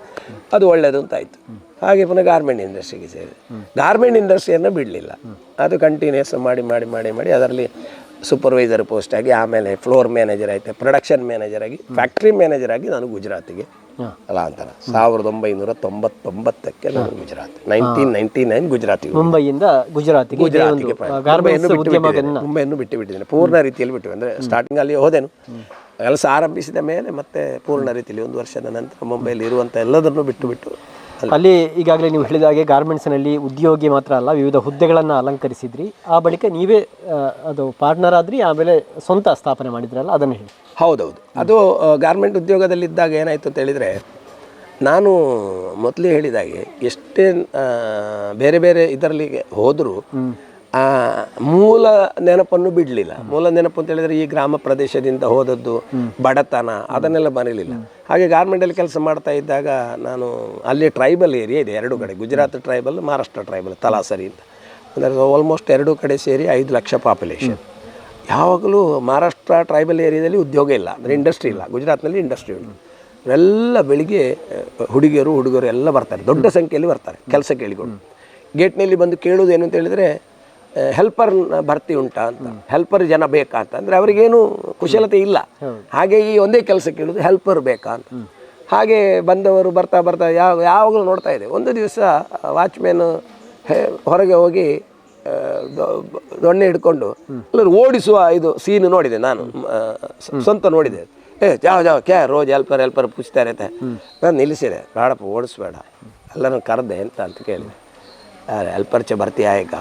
ಅದು ಒಳ್ಳೆಯದು ಅಂತ ಆಯಿತು. ಹಾಗೆ ಪುನಃ ಗಾರ್ಮೆಂಟ್ ಇಂಡಸ್ಟ್ರಿಗೆ ಸೇರಿದೆ. ಗಾರ್ಮೆಂಟ್ ಇಂಡಸ್ಟ್ರಿಯನ್ನು ಬಿಡಲಿಲ್ಲ, ಅದು ಕಂಟಿನ್ಯೂಸ್ ಮಾಡಿ ಅದರಲ್ಲಿ ಸೂಪರ್ವೈಸರ್ ಪೋಸ್ಟ್ ಆಗಿ, ಆಮೇಲೆ ಫ್ಲೋರ್ ಮ್ಯಾನೇಜರ್ ಆಯಿತು, ಪ್ರೊಡಕ್ಷನ್ ಮ್ಯಾನೇಜರ್ ಆಗಿ, ಫ್ಯಾಕ್ಟ್ರಿ ಮ್ಯಾನೇಜರ್ ಆಗಿ ನಾನು ಗುಜರಾತಿಗೆ ಅಂತರ 1999ಕ್ಕೆ ನಾನು ಗುಜರಾತ್, 1999 ಗುಜರಾತಿಗೆ, ಮುಂಬೈಯಿಂದ ಗುಜರಾತಿಗೆ ಮುಂಬೈಯನ್ನು ಬಿಟ್ಟಿದ್ದೇನೆ. ಪೂರ್ಣ ರೀತಿಯಲ್ಲಿ ಬಿಟ್ಟು, ಅಂದರೆ ಸ್ಟಾರ್ಟಿಂಗ್ ಅಲ್ಲಿ ಹೋದೆನು, ಕೆಲಸ ಆರಂಭಿಸಿದ ಮೇಲೆ ಮತ್ತೆ ಪೂರ್ಣ ರೀತಿಯಲ್ಲಿ 1 ವರ್ಷದ ನಂತರ ಮುಂಬೈಯಲ್ಲಿ ಇರುವಂಥ ಎಲ್ಲದನ್ನು ಬಿಟ್ಟು ಅಲ್ಲಿ ಈಗಾಗಲೇ ನೀವು ಹೇಳಿದ ಹಾಗೆ ಗಾರ್ಮೆಂಟ್ಸ್ನಲ್ಲಿ ಉದ್ಯೋಗಿ ಮಾತ್ರ ಅಲ್ಲ, ವಿವಿಧ ಹುದ್ದೆಗಳನ್ನು ಅಲಂಕರಿಸಿದ್ರಿ. ಆ ಬಳಿಕ ನೀವೇ ಅದು ಪಾರ್ಟ್ನರ್ ಆದ್ರಿ, ಆಮೇಲೆ ಸ್ವಂತ ಸ್ಥಾಪನೆ ಮಾಡಿದ್ರಲ್ಲ, ಅದನ್ನು ಹೇಳಿ. ಹೌದೌದು, ಅದು ಗಾರ್ಮೆಂಟ್ ಉದ್ಯೋಗದಲ್ಲಿದ್ದಾಗ ಏನಾಯಿತು ಅಂತ ಹೇಳಿದರೆ, ನಾನು ಮೊದಲೇ ಹೇಳಿದಾಗೆ ಎಷ್ಟೇ ಬೇರೆ ಬೇರೆ ಇದರಲ್ಲಿ ಹೋದರೂ ಮೂಲ ನೆನಪನ್ನು ಬಿಡಲಿಲ್ಲ. ಮೂಲ ನೆನಪು ಅಂತ ಹೇಳಿದರೆ ಈ ಗ್ರಾಮ ಪ್ರದೇಶದಿಂದ ಹೋದದ್ದು, ಬಡತನ, ಅದನ್ನೆಲ್ಲ ಬರಲಿಲ್ಲ. ಹಾಗೆ ಗಾರ್ಮೆಂಟಲ್ಲಿ ಕೆಲಸ ಮಾಡ್ತಾ ಇದ್ದಾಗ ನಾನು ಅಲ್ಲಿ ಟ್ರೈಬಲ್ ಏರಿಯಾ ಇದೆ ಎರಡು ಕಡೆ, ಗುಜರಾತ್ ಟ್ರೈಬಲ್, ಮಹಾರಾಷ್ಟ್ರ ಟ್ರೈಬಲ್, ತಲಾಸರಿ ಅಂತ. ಅಂದರೆ ಆಲ್ಮೋಸ್ಟ್ ಎರಡು ಕಡೆ ಸೇರಿ 5 ಲಕ್ಷ ಪಾಪ್ಯುಲೇಷನ್. ಯಾವಾಗಲೂ ಮಹಾರಾಷ್ಟ್ರ ಟ್ರೈಬಲ್ ಏರಿಯಾದಲ್ಲಿ ಉದ್ಯೋಗ ಇಲ್ಲ, ಅಂದರೆ ಇಂಡಸ್ಟ್ರಿ ಇಲ್ಲ. ಗುಜರಾತ್ನಲ್ಲಿ ಇಂಡಸ್ಟ್ರಿ ಉಂಟು. ಎಲ್ಲ ಬೆಳಿಗ್ಗೆ ಹುಡುಗರು ಎಲ್ಲ ಬರ್ತಾರೆ, ದೊಡ್ಡ ಸಂಖ್ಯೆಯಲ್ಲಿ ಬರ್ತಾರೆ ಕೆಲಸ ಕೇಳಿಕೊಂಡು. ಗೇಟ್ನಲ್ಲಿ ಬಂದು ಕೇಳೋದೇನು ಅಂತ ಹೇಳಿದರೆ, ಹೆಲ್ಪರ್ ಭರ್ತಿ ಉಂಟಾ ಅಂತ, ಹೆಲ್ಪರ್ ಜನ ಬೇಕಾ ಅಂತ. ಅಂದರೆ ಅವರಿಗೇನು ಕುಶಲತೆ ಇಲ್ಲ, ಹಾಗೆ ಈ ಒಂದೇ ಕೆಲಸ ಕೇಳೋದು, ಹೆಲ್ಪರ್ ಬೇಕಾ ಅಂತ. ಹಾಗೆ ಬಂದವರು ಬರ್ತಾ ಬರ್ತಾ ಯಾವಾಗಲೂ ನೋಡ್ತಾ ಇದೆ. ಒಂದು ದಿವಸ ವಾಚ್ಮ್ಯಾನ್ ಹೊರಗೆ ಹೋಗಿ ದೊಣ್ಣೆ ಹಿಡ್ಕೊಂಡು ಎಲ್ಲರೂ ಓಡಿಸುವ ಇದು ಸೀನು ನೋಡಿದೆ, ನಾನು ಸ್ವಂತ ನೋಡಿದೆ. ಜಾವ ಕ್ಯಾ ರೋಜ್ ಹೆಲ್ಪರ್ ಪುಚ್ತಾರೆ ಅಂತ ನಾನು ನಿಲ್ಲಿಸಿದೆ. ಬೇಡಪ್ಪ, ಓಡಿಸ್ಬೇಡ, ಎಲ್ಲರೂ ಕರೆದೆ ಅಂತ ಕೇಳಿದೆ. ಹೆಲ್ಪರ್ ಭರ್ತಿ ಆಯ್ಕ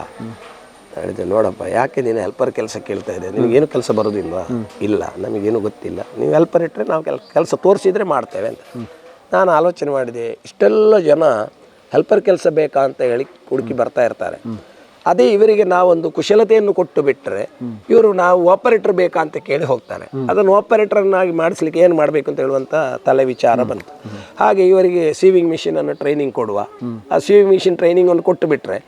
ಹೇಳಿದೆ. ನೋಡಪ್ಪ, ಯಾಕೆ ನೀನು ಹೆಲ್ಪರ್ ಕೆಲಸ ಕೇಳ್ತಾ ಇದೆ, ನಿಮಗೇನು ಕೆಲಸ ಬರೋದಿಲ್ವಾ? ಇಲ್ಲ, ನಮಗೇನು ಗೊತ್ತಿಲ್ಲ, ನೀವು ಹೆಲ್ಪರ್ ಇಟ್ಟರೆ ನಾವು ಕೆಲಸ ತೋರಿಸಿದರೆ ಮಾಡ್ತೇವೆ ಅಂತ. ನಾನು ಆಲೋಚನೆ ಮಾಡಿದೆ, ಇಷ್ಟೆಲ್ಲ ಜನ ಹೆಲ್ಪರ್ ಕೆಲಸ ಬೇಕಾ ಅಂತ ಹೇಳಿ ಹುಡುಕಿ ಬರ್ತಾ ಇರ್ತಾರೆ. ಅದೇ ಇವರಿಗೆ ನಾವೊಂದು ಕುಶಲತೆಯನ್ನು ಕೊಟ್ಟು ಬಿಟ್ಟರೆ ಇವರು ನಾವು ಆಪರೇಟರ್ ಬೇಕಾ ಅಂತ ಕೇಳಿ ಹೋಗ್ತಾರೆ. ಅದನ್ನು ಆಪರೇಟರ್ನಾಗಿ ಮಾಡಿಸ್ಲಿಕ್ಕೆ ಏನು ಮಾಡಬೇಕು ಅಂತ ಹೇಳುವಂಥ ತಲೆ ವಿಚಾರ ಬಂತು. ಹಾಗೆ ಇವರಿಗೆ ಸೀವಿಂಗ್ ಮಿಷಿನನ್ನು ಟ್ರೈನಿಂಗ್ ಕೊಡುವ, ಆ ಸೀವಿಂಗ್ ಮಿಷಿನ್ ಟ್ರೈನಿಂಗನ್ನು ಕೊಟ್ಟು ಬಿಟ್ಟರೆ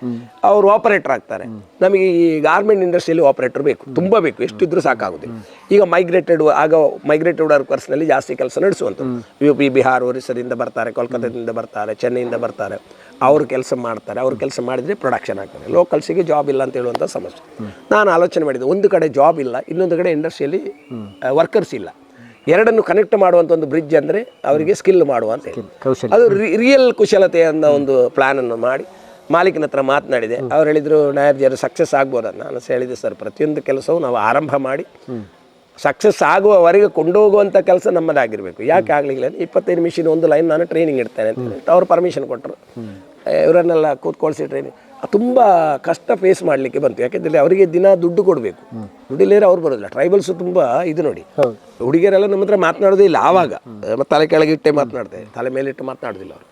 ಅವರು ಆಪರೇಟರ್ ಆಗ್ತಾರೆ. ನಮಗೆ ಈ ಗಾರ್ಮೆಂಟ್ ಇಂಡಸ್ಟ್ರಿಯಲ್ಲಿ ಆಪರೇಟರ್ ಬೇಕು, ತುಂಬ ಬೇಕು, ಎಷ್ಟಿದ್ರೂ ಸಾಕಾಗುದಿಲ್ಲ. ಈಗ ಮೈಗ್ರೇಟೆಡ್ ವರ್ಕರ್ಸ್ನಲ್ಲಿ ಜಾಸ್ತಿ ಕೆಲಸ ನಡೆಸುವಂಥದ್ದು. UP, ಬಿಹಾರ್, ಒರಿಸ್ಸಾದಿಂದ ಬರ್ತಾರೆ, ಕೋಲ್ಕತ್ತಾದಿಂದ ಬರ್ತಾರೆ, ಚೆನ್ನೈಯಿಂದ ಬರ್ತಾರೆ. ಅವರು ಕೆಲಸ ಮಾಡ್ತಾರೆ. ಅವರು ಕೆಲಸ ಮಾಡಿದರೆ ಪ್ರೊಡಕ್ಷನ್ ಆಗ್ತದೆ. ಲೋಕಲ್ಸಿಗೆ ಜಾಬ್ ಇಲ್ಲ ಅಂತ ಹೇಳುವಂಥ ಸಮಸ್ಯೆ. ನಾನು ಆಲೋಚನೆ ಮಾಡಿದೆ, ಒಂದು ಕಡೆ ಜಾಬ್ ಇಲ್ಲ, ಇನ್ನೊಂದು ಕಡೆ ಇಂಡಸ್ಟ್ರಿಯಲ್ಲಿ ವರ್ಕರ್ಸ್ ಇಲ್ಲ. ಎರಡನ್ನು ಕನೆಕ್ಟ್ ಮಾಡುವಂಥ ಒಂದು ಬ್ರಿಡ್ಜ್ ಅಂದರೆ ಅವರಿಗೆ ಸ್ಕಿಲ್ ಮಾಡುವ ಅಂತ ಹೇಳಿ, ಅದು ರಿಯಲ್ ಕುಶಲತೆ ಅನ್ನೋ ಒಂದು ಪ್ಲ್ಯಾನನ್ನು ಮಾಡಿ ಮಾಲೀಕನ ಹತ್ರ ಮಾತನಾಡಿದೆ. ಅವ್ರು ಹೇಳಿದರು, ನಾಯರ್ಜಿಯರು ಸಕ್ಸಸ್ ಆಗ್ಬೋದ? ನಾನು ಹೇಳಿದೆ, ಸರ್, ಪ್ರತಿಯೊಂದು ಕೆಲಸವೂ ನಾವು ಆರಂಭ ಮಾಡಿ ಸಕ್ಸಸ್ ಆಗುವವರೆಗೆ ಕೊಂಡೋಗುವಂಥ ಕೆಲಸ ನಮ್ಮದಾಗಿರಬೇಕು. ಯಾಕೆ ಆಗಲಿಲ್ಲ, 25 ಮಿಷಿನ್ ಒಂದು ಲೈನ್ ನಾನು ಟ್ರೈನಿಂಗ್ ಇಡ್ತೇನೆ ಅಂತ ಅವ್ರು ಪರ್ಮಿಷನ್ ಕೊಟ್ಟರು. ಇವರನ್ನೆಲ್ಲ ಕೂತ್ಕೊಳ್ಸಿ ಟ್ರೈನಿಂಗ್ ತುಂಬ ಕಷ್ಟ ಫೇಸ್ ಮಾಡಲಿಕ್ಕೆ ಬಂತು. ಯಾಕೆಂದರೆ ಅವರಿಗೆ ದಿನ ದುಡ್ಡು ಕೊಡಬೇಕು, ದುಡ್ಡಿಲ್ಲೇರೆ ಅವ್ರು ಬರೋದಿಲ್ಲ. ಟ್ರೈಬಲ್ಸು ತುಂಬ ಇದು ನೋಡಿ, ಹುಡುಗಿಯರೆಲ್ಲ ನಮ್ಮ ಹತ್ರ ಮಾತನಾಡೋದೇ ಇಲ್ಲ. ಆವಾಗ ತಲೆ ಕೆಳಗೆ ಇಟ್ಟೆ ಮಾತನಾಡ್ತೇವೆ, ತಲೆ ಮೇಲಿಟ್ಟು ಮಾತನಾಡೋದಿಲ್ಲ ಅವರು.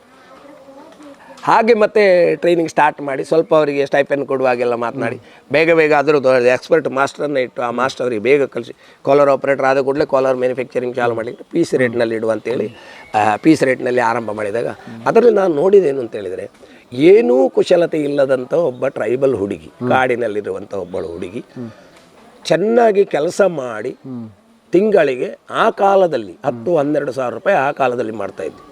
ಹಾಗೆ ಮತ್ತೆ ಟ್ರೈನಿಂಗ್ ಸ್ಟಾರ್ಟ್ ಮಾಡಿ ಸ್ವಲ್ಪ ಅವರಿಗೆ ಸ್ಟೈಪೆಂಡ್ ಕೊಡುವಾಗೆಲ್ಲ ಮಾತನಾಡಿ ಬೇಗ ಅದರದ್ದು ಎಕ್ಸ್ಪರ್ಟ್ ಮಾಸ್ಟರನ್ನು ಇಟ್ಟು ಆ ಮಾಸ್ಟರ್ ಅವರಿಗೆ ಬೇಗ ಕಲಿಸಿ ಕಾಲರ್ ಆಪರೇಟರ್ ಆದ ಕೂಡಲೇ ಕಾಲರ್ ಮ್ಯಾನುಫ್ಯಾಕ್ಚರಿಂಗ್ ಚಾಲು ಮಾಡಿ ಪೀಸ್ ರೇಟ್ನಲ್ಲಿ ಇಡುವ ಅಂತೇಳಿ ಪೀಸ್ ರೇಟ್ನಲ್ಲಿ ಆರಂಭ ಮಾಡಿದಾಗ ಅದರಲ್ಲಿ ನಾನು ನೋಡಿದ್ದೇನು ಅಂತ ಹೇಳಿದರೆ, ಏನೂ ಕುಶಲತೆ ಇಲ್ಲದಂಥ ಒಬ್ಬ ಟ್ರೈಬಲ್ ಹುಡುಗಿ, ಕಾಡಿನಲ್ಲಿರುವಂಥ ಒಬ್ಬಳು ಹುಡುಗಿ ಚೆನ್ನಾಗಿ ಕೆಲಸ ಮಾಡಿ ತಿಂಗಳಿಗೆ ಆ ಕಾಲದಲ್ಲಿ 10-12 ಸಾವಿರ ರೂಪಾಯಿ ಆ ಕಾಲದಲ್ಲಿ ಮಾಡ್ತಾಯಿದ್ವಿ.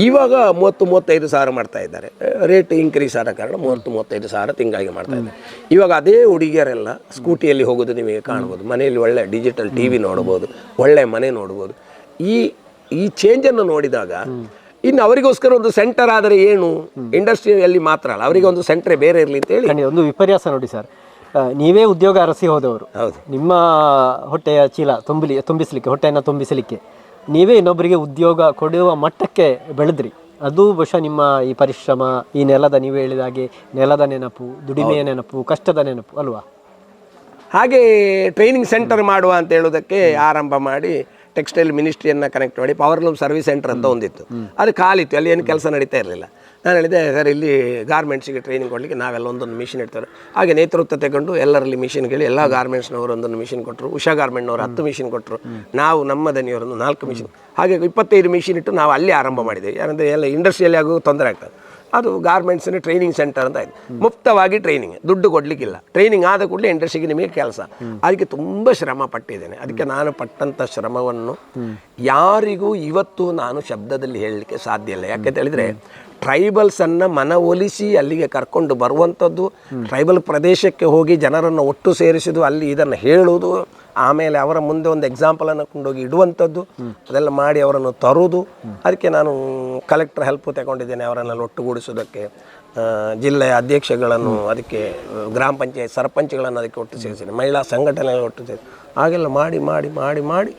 ಇವಾಗ 30-35 ಸಾವಿರ ಮಾಡ್ತಾ ಇದ್ದಾರೆ. ರೇಟ್ ಇನ್ಕ್ರೀಸ್ ಆದ ಕಾರಣ 30-35 ಸಾವಿರ ತಿಂಗಳಿಗೆ ಮಾಡ್ತಾ ಇದ್ದಾರೆ. ಇವಾಗ ಅದೇ ಹುಡುಗಿಯರೆಲ್ಲ ಸ್ಕೂಟಿಯಲ್ಲಿ ಹೋಗೋದು ನಿಮಗೆ ಕಾಣ್ಬೋದು, ಮನೆಯಲ್ಲಿ ಒಳ್ಳೆ ಡಿಜಿಟಲ್ TV ನೋಡ್ಬೋದು, ಒಳ್ಳೆ ಮನೆ ನೋಡ್ಬೋದು. ಈ ಚೇಂಜನ್ನು ನೋಡಿದಾಗ ಇನ್ನು ಅವರಿಗೋಸ್ಕರ ಒಂದು ಸೆಂಟರ್ ಆದರೆ ಏನು, ಇಂಡಸ್ಟ್ರಿಯಲ್ಲಿ ಮಾತ್ರ ಅಲ್ಲ, ಅವರಿಗೆ ಒಂದು ಸೆಂಟ್ರೇ ಬೇರೆ ಇರಲಿ ಅಂತ ಹೇಳಿ ಒಂದು ವಿಪರ್ಯಾಸ ನೋಡಿ ಸರ್. ನೀವೇ ಉದ್ಯೋಗ ಅರಸಿ ಹೋದವರು, ಹೌದು, ನಿಮ್ಮ ಹೊಟ್ಟೆಯ ಚೀಲ ತುಂಬಿಸಲಿಕ್ಕೆ, ಹೊಟ್ಟೆಯನ್ನು ತುಂಬಿಸಲಿಕ್ಕೆ ನೀವೇ ಇನ್ನೊಬ್ಬರಿಗೆ ಉದ್ಯೋಗ ಕೊಡುವ ಮಟ್ಟಕ್ಕೆ ಬೆಳೆದ್ರಿ. ಅದು ಬಹುಶಃ ನಿಮ್ಮ ಈ ಪರಿಶ್ರಮ, ಈ ನೆಲದ, ನೀವು ಹೇಳಿದ ಹಾಗೆ ನೆಲದ ನೆನಪು, ದುಡಿಮೆಯ ನೆನಪು, ಕಷ್ಟದ ನೆನಪು ಅಲ್ವಾ? ಹಾಗೆ ಟ್ರೈನಿಂಗ್ ಸೆಂಟರ್ ಮಾಡುವ ಅಂತ ಹೇಳೋದಕ್ಕೆ ಆರಂಭ ಮಾಡಿ ಟೆಕ್ಸ್ಟೈಲ್ ಮಿನಿಸ್ಟ್ರಿಯನ್ನು ಕನೆಕ್ಟ್ ಮಾಡಿ ಪವರ್ಲೂಮ್ ಸರ್ವಿಸ್ ಸೆಂಟರ್ ಅಂತ ಒಂದಿತ್ತು. ಅದು ಖಾಲಿತ್ತು, ಅಲ್ಲಿ ಏನು ಕೆಲಸ ನಡೀತಾ ಇರಲಿಲ್ಲ. ನಾನು ಹೇಳಿದೆ, ಸರ್, ಇಲ್ಲಿ ಗಾರ್ಮೆಂಟ್ಸಿಗೆ ಟ್ರೈನಿಂಗ್ ಕೊಡಲಿಕ್ಕೆ ನಾವೆಲ್ಲ ಒಂದೊಂದು ಮಿಷಿನ್ ಇಡ್ತಾರೆ. ಹಾಗೆ ನೇತೃತ್ವ ತಗೊಂಡು ಎಲ್ಲರಲ್ಲಿ ಮಿಷಿನ್ಗಳು, ಎಲ್ಲ ಗಾರ್ಮೆಂಟ್ಸ್ನವರು ಒಂದೊಂದು ಮಿಷಿನ್ ಕೊಟ್ಟರು, ಉಷಾ ಗಾರ್ಮೆಂಟ್ನವರು 10 ಮಿಷಿನ್ ಕೊಟ್ಟರು, ನಾವು ನಮ್ಮ ದನಿಯವರೊಂದು 4 ಮಿಷಿನ್, ಹಾಗೆ 25 ಮಿಷಿನ್ ಇಟ್ಟು ನಾವು ಅಲ್ಲಿ ಆರಂಭ ಮಾಡಿದ್ದೇವೆ. ಯಾಕಂದರೆ ಎಲ್ಲ ಇಂಡಸ್ಟ್ರಿಯಲ್ಲಿ ಆಗೋ ತೊಂದರೆ ಆಗ್ತದೆ. ಅದು ಗಾರ್ಮೆಂಟ್ಸಿನ ಟ್ರೈನಿಂಗ್ ಸೆಂಟರ್ ಅಂತ ಆಯಿತು. ಮುಕ್ತವಾಗಿ ಟ್ರೈನಿಂಗ್, ದುಡ್ಡು ಕೊಡಲಿಕ್ಕಿಲ್ಲ. ಟ್ರೈನಿಂಗ್ ಆದ ಕೂಡಲೇ ಇಂಡಸ್ಟ್ರಿಗೆ ನಿಮಗೆ ಕೆಲಸ. ಅದಕ್ಕೆ ತುಂಬ ಶ್ರಮ ಪಟ್ಟಿದ್ದೇನೆ. ಅದಕ್ಕೆ ನಾನು ಪಟ್ಟಂಥ ಶ್ರಮವನ್ನು ಯಾರಿಗೂ ಇವತ್ತು ನಾನು ಶಬ್ದದಲ್ಲಿ ಹೇಳಲಿಕ್ಕೆ ಸಾಧ್ಯ ಇಲ್ಲ. ಯಾಕೆಂತ ಹೇಳಿದರೆ, ಟ್ರೈಬಲ್ಸನ್ನು ಮನವೊಲಿಸಿ ಅಲ್ಲಿಗೆ ಕರ್ಕೊಂಡು ಬರುವಂಥದ್ದು, ಟ್ರೈಬಲ್ ಪ್ರದೇಶಕ್ಕೆ ಹೋಗಿ ಜನರನ್ನು ಒಟ್ಟು ಸೇರಿಸಿದು, ಅಲ್ಲಿ ಇದನ್ನು ಹೇಳುವುದು, ಆಮೇಲೆ ಅವರ ಮುಂದೆ ಒಂದು ಎಕ್ಸಾಂಪಲನ್ನು ಕೊಂಡೋಗಿ ಇಡುವಂಥದ್ದು, ಅದೆಲ್ಲ ಮಾಡಿ ಅವರನ್ನು ತರುವುದು. ಅದಕ್ಕೆ ನಾನು ಕಲೆಕ್ಟರ್ ಹೆಲ್ಪ್ ತಗೊಂಡಿದ್ದೇನೆ ಅವರನ್ನೆಲ್ಲ ಒಟ್ಟುಗೂಡಿಸೋದಕ್ಕೆ. ಜಿಲ್ಲೆಯ ಅಧ್ಯಕ್ಷಗಳನ್ನು ಅದಕ್ಕೆ, ಗ್ರಾಮ ಪಂಚಾಯತ್ ಸರ್ಪಂಚ್ಗಳನ್ನು ಅದಕ್ಕೆ ಒಟ್ಟು ಸೇರಿಸಿದೆ, ಮಹಿಳಾ ಸಂಘಟನೆಗಳು ಒಟ್ಟು ಸೇರಿಸಿ, ಹಾಗೆಲ್ಲ ಮಾಡಿ ಮಾಡಿ ಮಾಡಿ ಮಾಡಿ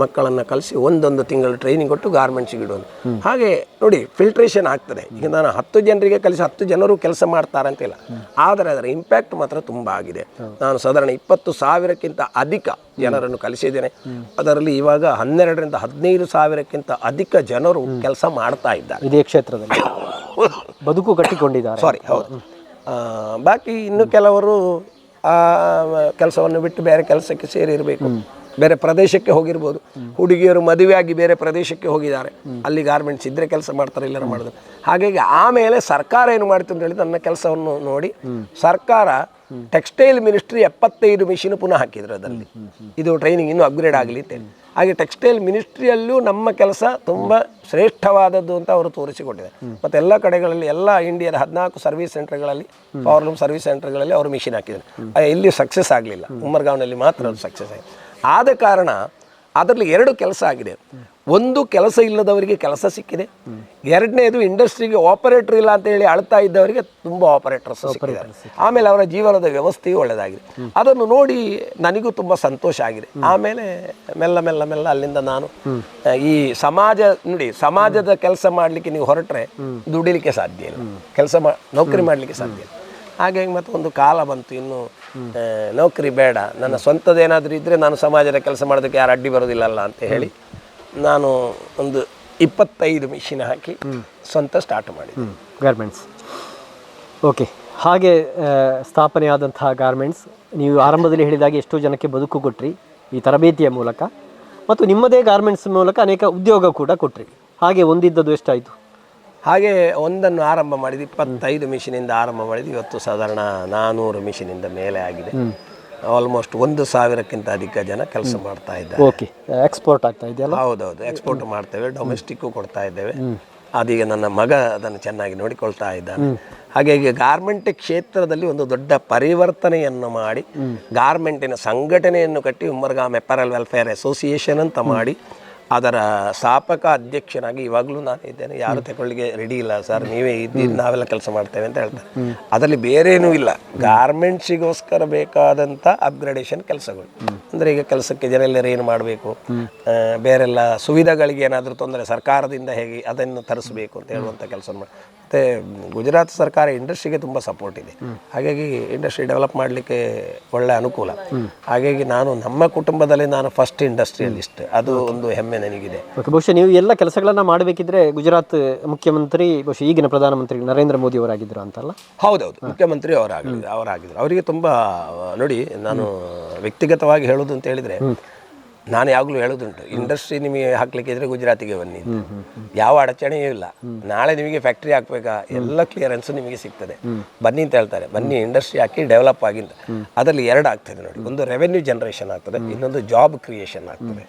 ಮಕ್ಕಳನ್ನು ಕಲಿಸಿ ಒಂದೊಂದು ತಿಂಗಳು ಟ್ರೈನಿಂಗ್ ಕೊಟ್ಟು ಗಾರ್ಮೆಂಟ್ಸಿಗೆ ಇಡೋದು. ಹಾಗೆ ನೋಡಿ ಫಿಲ್ಟ್ರೇಷನ್ ಆಗ್ತದೆ. ಈಗ ನಾನು 10 ಜನರಿಗೆ ಕಲಿಸಿ 10 ಜನರು ಕೆಲಸ ಮಾಡ್ತಾರೆ ಅಂತಿಲ್ಲ, ಆದರೆ ಅದರ ಇಂಪ್ಯಾಕ್ಟ್ ಮಾತ್ರ ತುಂಬ ಆಗಿದೆ. ನಾನು ಸಾಧಾರಣ 20,000ಕ್ಕಿಂತ ಅಧಿಕ ಜನರನ್ನು ಕಲಿಸಿದ್ದೇನೆ. ಅದರಲ್ಲಿ ಇವಾಗ 12ರಿಂದ 15,000ಕ್ಕಿಂತ ಅಧಿಕ ಜನರು ಕೆಲಸ ಮಾಡ್ತಾ ಇದ್ದಾರೆ ಇದೇ ಕ್ಷೇತ್ರದಲ್ಲಿ, ಬದುಕು ಕಟ್ಟಿಕೊಂಡಿದ್ದಾರೆ. ಸಾರಿ, ಹೌದು. ಬಾಕಿ ಇನ್ನು ಕೆಲವರು ಆ ಕೆಲಸವನ್ನು ಬಿಟ್ಟು ಬೇರೆ ಕೆಲಸಕ್ಕೆ ಸೇರಿರಬೇಕು, ಬೇರೆ ಪ್ರದೇಶಕ್ಕೆ ಹೋಗಿರ್ಬೋದು. ಹುಡುಗಿಯರು ಮದುವೆಯಾಗಿ ಬೇರೆ ಪ್ರದೇಶಕ್ಕೆ ಹೋಗಿದ್ದಾರೆ, ಅಲ್ಲಿ ಗಾರ್ಮೆಂಟ್ಸ್ ಇದ್ದರೆ ಕೆಲಸ ಮಾಡ್ತಾರೆ, ಎಲ್ಲರೂ ಮಾಡಿದ್ರು. ಹಾಗಾಗಿ ಆಮೇಲೆ ಸರ್ಕಾರ ಏನು ಮಾಡ್ತು ಅಂತ ಹೇಳಿ ನನ್ನ ಕೆಲಸವನ್ನು ನೋಡಿ ಸರ್ಕಾರ ಟೆಕ್ಸ್ಟೈಲ್ ಮಿನಿಸ್ಟ್ರಿ 75 ಮಿಷಿನ್ ಪುನಃ ಹಾಕಿದ್ರು ಅದರಲ್ಲಿ. ಇದು ಟ್ರೈನಿಂಗ್ ಇನ್ನೂ ಅಪ್ಗ್ರೇಡ್ ಆಗಲಿ ಅಂತೇಳಿ. ಹಾಗೆ ಟೆಕ್ಸ್ಟೈಲ್ ಮಿನಿಸ್ಟ್ರಿಯಲ್ಲೂ ನಮ್ಮ ಕೆಲಸ ತುಂಬ ಶ್ರೇಷ್ಠವಾದದ್ದು ಅಂತ ಅವರು ತೋರಿಸಿಕೊಟ್ಟಿದ್ದಾರೆ. ಮತ್ತು ಎಲ್ಲ ಕಡೆಗಳಲ್ಲಿ, ಎಲ್ಲ ಇಂಡಿಯಾದ 14 ಸರ್ವಿಸ್ ಸೆಂಟರ್ಗಳಲ್ಲಿ, ಪವರ್ ಲೂಮ್ ಸರ್ವಿಸ್ ಸೆಂಟರ್ಗಳಲ್ಲಿ ಅವರು ಮಿಷಿನ್ ಹಾಕಿದ್ದಾರೆ. ಇಲ್ಲಿ ಸಕ್ಸಸ್ ಆಗಲಿಲ್ಲ, ಉಮ್ಮರ್ಗಾವ್ನಲ್ಲಿ ಮಾತ್ರ ಅದು ಸಕ್ಸಸ್ ಆಗಿದೆ. ಆದ ಕಾರಣ ಅದರಲ್ಲಿ 2 ಕೆಲಸ ಆಗಿದೆ. ಒಂದು, ಕೆಲಸ ಇಲ್ಲದವರಿಗೆ ಕೆಲಸ ಸಿಕ್ಕಿದೆ. ಎರಡನೇದು, ಇಂಡಸ್ಟ್ರಿಗೆ ಆಪರೇಟರ್ ಇಲ್ಲ ಅಂತ ಹೇಳಿ ಅಳ್ತಾ ಇದ್ದವರಿಗೆ ತುಂಬ ಆಪರೇಟರ್ಸ್ ಸಿಕ್ಕಿದ್ದಾರೆ. ಆಮೇಲೆ ಅವರ ಜೀವನದ ವ್ಯವಸ್ಥೆಯು ಒಳ್ಳೆಯದಾಗಿದೆ. ಅದನ್ನು ನೋಡಿ ನನಗೂ ತುಂಬ ಸಂತೋಷ ಆಗಿದೆ. ಆಮೇಲೆ ಮೆಲ್ಲ ಮೆಲ್ಲ ಮೆಲ್ಲ ಅಲ್ಲಿಂದ ನಾನು ಈ ಸಮಾಜದ ಕೆಲಸ ಮಾಡಲಿಕ್ಕೆ ನೀವು ಹೊರಟ್ರೆ ದುಡಿಲಿಕ್ಕೆ ಸಾಧ್ಯ ಇಲ್ಲ, ನೌಕರಿ ಮಾಡಲಿಕ್ಕೆ ಸಾಧ್ಯ ಇಲ್ಲ. ಹಾಗಾಗಿ ಮತ್ತೆ ಒಂದು ಕಾಲ ಬಂತು, ಇನ್ನು ನೌಕರಿ ಬೇಡ, ನನ್ನ ಸ್ವಂತದೇನಾದರೂ ಇದ್ದರೆ ನಾನು ಸಮಾಜದ ಕೆಲಸ ಮಾಡೋದಕ್ಕೆ ಯಾರು ಅಡ್ಡಿ ಬರೋದಿಲ್ಲಲ್ಲ ಅಂತ ಹೇಳಿ ನಾನು ಒಂದು 25 ಮಿಷಿನ್ ಹಾಕಿ ಸ್ವಂತ ಸ್ಟಾರ್ಟ್ ಮಾಡಿದೆ ಗಾರ್ಮೆಂಟ್ಸ್. ಓಕೆ, ಹಾಗೆ ಸ್ಥಾಪನೆ ಆದಂತಹ ಗಾರ್ಮೆಂಟ್ಸ್ ನೀವು ಆರಂಭದಲ್ಲಿ ಹೇಳಿದಾಗೆ ಎಷ್ಟೋ ಜನಕ್ಕೆ ಬದುಕು ಕೊಟ್ರಿ ಈ ತರಬೇತಿಯ ಮೂಲಕ, ಮತ್ತು ನಿಮ್ಮದೇ ಗಾರ್ಮೆಂಟ್ಸ್ ಮೂಲಕ ಅನೇಕ ಉದ್ಯೋಗ ಕೂಡ ಕೊಟ್ರಿ. ಹಾಗೆ ಒಂದಿದ್ದದ್ದು ಎಷ್ಟಾಯಿತು? ಹಾಗೆ ಒಂದನ್ನು ಆರಂಭ ಮಾಡಿದ್ದು 25 ಮಿಷಿನಿಂದ ಆರಂಭ ಮಾಡಿದ್ದು. ಇವತ್ತು ಸಾಧಾರಣ 400 ಮಿಷಿನಿಂದ ಮೇಲೆ ಆಗಿದೆ. ಆಲ್ಮೋಸ್ಟ್ 1,000ಕ್ಕಿಂತ ಅಧಿಕ ಜನ ಕೆಲಸ ಮಾಡ್ತಾ ಇದ್ದಾರೆ. ಓಕೆ, ಎಕ್ಸ್ಪೋರ್ಟ್ ಆಗ್ತಾ ಇದೆಯಲ್ಲ? ಹೌದೌದು, ಎಕ್ಸ್ಪೋರ್ಟ್ ಮಾಡ್ತೇವೆ, ಡೊಮೆಸ್ಟಿಕ್ಕು ಕೊಡ್ತಾ ಇದ್ದೇವೆ. ಅದೀಗ ನನ್ನ ಮಗ ಅದನ್ನು ಚೆನ್ನಾಗಿ ನೋಡಿಕೊಳ್ತಾ ಇದ್ದಾನೆ. ಹಾಗಾಗಿ ಗಾರ್ಮೆಂಟ್ ಕ್ಷೇತ್ರದಲ್ಲಿ ಒಂದು ದೊಡ್ಡ ಪರಿವರ್ತನೆಯನ್ನು ಮಾಡಿ, ಗಾರ್ಮೆಂಟಿನ ಸಂಘಟನೆಯನ್ನು ಕಟ್ಟಿ ಉಮ್ಮರ್ಗಾಮ್ ಅಪರಲ್ ವೆಲ್ಫೇರ್ ಅಸೋಸಿಯೇಷನ್ ಅಂತ ಮಾಡಿ ಅದರ ಸ್ಥಾಪಕ ಅಧ್ಯಕ್ಷನಾಗಿ ಇವಾಗಲೂ ನಾನು ಇದ್ದೇನೆ. ಯಾರು ತಗೊಳ್ಳಿಗೆ ರೆಡಿ ಇಲ್ಲ ಸರ್, ನೀವೇ ಇದ್ದೀರಿ, ನಾವೆಲ್ಲ ಕೆಲಸ ಮಾಡ್ತೇವೆ ಅಂತ ಹೇಳ್ತಾರೆ. ಅದರಲ್ಲಿ ಬೇರೇನೂ ಇಲ್ಲ, ಗಾರ್ಮೆಂಟ್ಸಿಗೋಸ್ಕರ ಬೇಕಾದಂಥ ಅಪ್ಗ್ರೇಡೇಷನ್ ಕೆಲಸಗಳು. ಅಂದರೆ ಈಗ ಕೆಲಸಕ್ಕೆ ಜನರೆಲ್ಲರೂ ಏನು ಮಾಡಬೇಕು, ಬೇರೆಲ್ಲ ಸುವಿಧಾಗಳಿಗೆ ಏನಾದರೂ ತೊಂದರೆ ಸರ್ಕಾರದಿಂದ ಹೇಗೆ ಅದನ್ನು ತರಿಸಬೇಕು ಅಂತ ಹೇಳುವಂಥ ಕೆಲಸ ಮಾಡಿ. ಮತ್ತು ಗುಜರಾತ್ ಸರ್ಕಾರ ಇಂಡಸ್ಟ್ರಿಗೆ ತುಂಬ ಸಪೋರ್ಟ್ ಇದೆ. ಹಾಗಾಗಿ ಇಂಡಸ್ಟ್ರಿ ಡೆವಲಪ್ ಮಾಡಲಿಕ್ಕೆ ಒಳ್ಳೆ ಅನುಕೂಲ. ಹಾಗಾಗಿ ನಮ್ಮ ಕುಟುಂಬದಲ್ಲಿ ನಾನು ಫಸ್ಟ್ ಇಂಡಸ್ಟ್ರಿಯಲಿಸ್ಟ್, ಅದು ಒಂದು ಹೆಮ್ಮೆ ನನಗಿದೆ. ಬಹುಶಃ ನೀವು ಎಲ್ಲ ಕೆಲಸಗಳನ್ನು ಮಾಡಬೇಕಿದ್ರೆ ಗುಜರಾತ್ ಮುಖ್ಯಮಂತ್ರಿ, ಬಹುಶಃ ಈಗಿನ ಪ್ರಧಾನಮಂತ್ರಿ ನರೇಂದ್ರ ಮೋದಿ ಅವರಾಗಿದ್ದರು ಅಂತಲ್ಲ? ಹೌದೌದು, ಮುಖ್ಯಮಂತ್ರಿ ಅವರಾಗಿದ್ದರು. ಅವರಿಗೆ ತುಂಬ ನೋಡಿ, ನಾನು ವ್ಯಕ್ತಿಗತವಾಗಿ ಹೇಳೋದು ಅಂತ ಹೇಳಿದರೆ, ನಾನು ಯಾವಾಗಲೂ ಹೇಳೋದುಂಟು, ಇಂಡಸ್ಟ್ರಿ ನಿಮಗೆ ಹಾಕ್ಲಿಕ್ಕೆ ಇದ್ರೆ ಗುಜರಾತಿಗೆ ಬನ್ನಿ, ಯಾವ ಅಡಚಣೆಯೂ ಇಲ್ಲ. ನಾಳೆ ನಿಮಗೆ ಫ್ಯಾಕ್ಟ್ರಿ ಹಾಕ್ಬೇಕಾ, ಎಲ್ಲ ಕ್ಲಿಯರೆನ್ಸ್ ನಿಮಗೆ ಸಿಗ್ತದೆ, ಬನ್ನಿ ಅಂತ ಹೇಳ್ತಾರೆ. ಬನ್ನಿ, ಇಂಡಸ್ಟ್ರಿ ಹಾಕಿ ಡೆವಲಪ್ ಆಗಿಂದ ಅದರಲ್ಲಿ 2 ಆಗ್ತದೆ ನೋಡಿ. ಒಂದು ರೆವೆನ್ಯೂ ಜನರೇಷನ್ ಆಗ್ತದೆ, ಇನ್ನೊಂದು ಜಾಬ್ ಕ್ರಿಯೇಷನ್ ಆಗ್ತದೆ.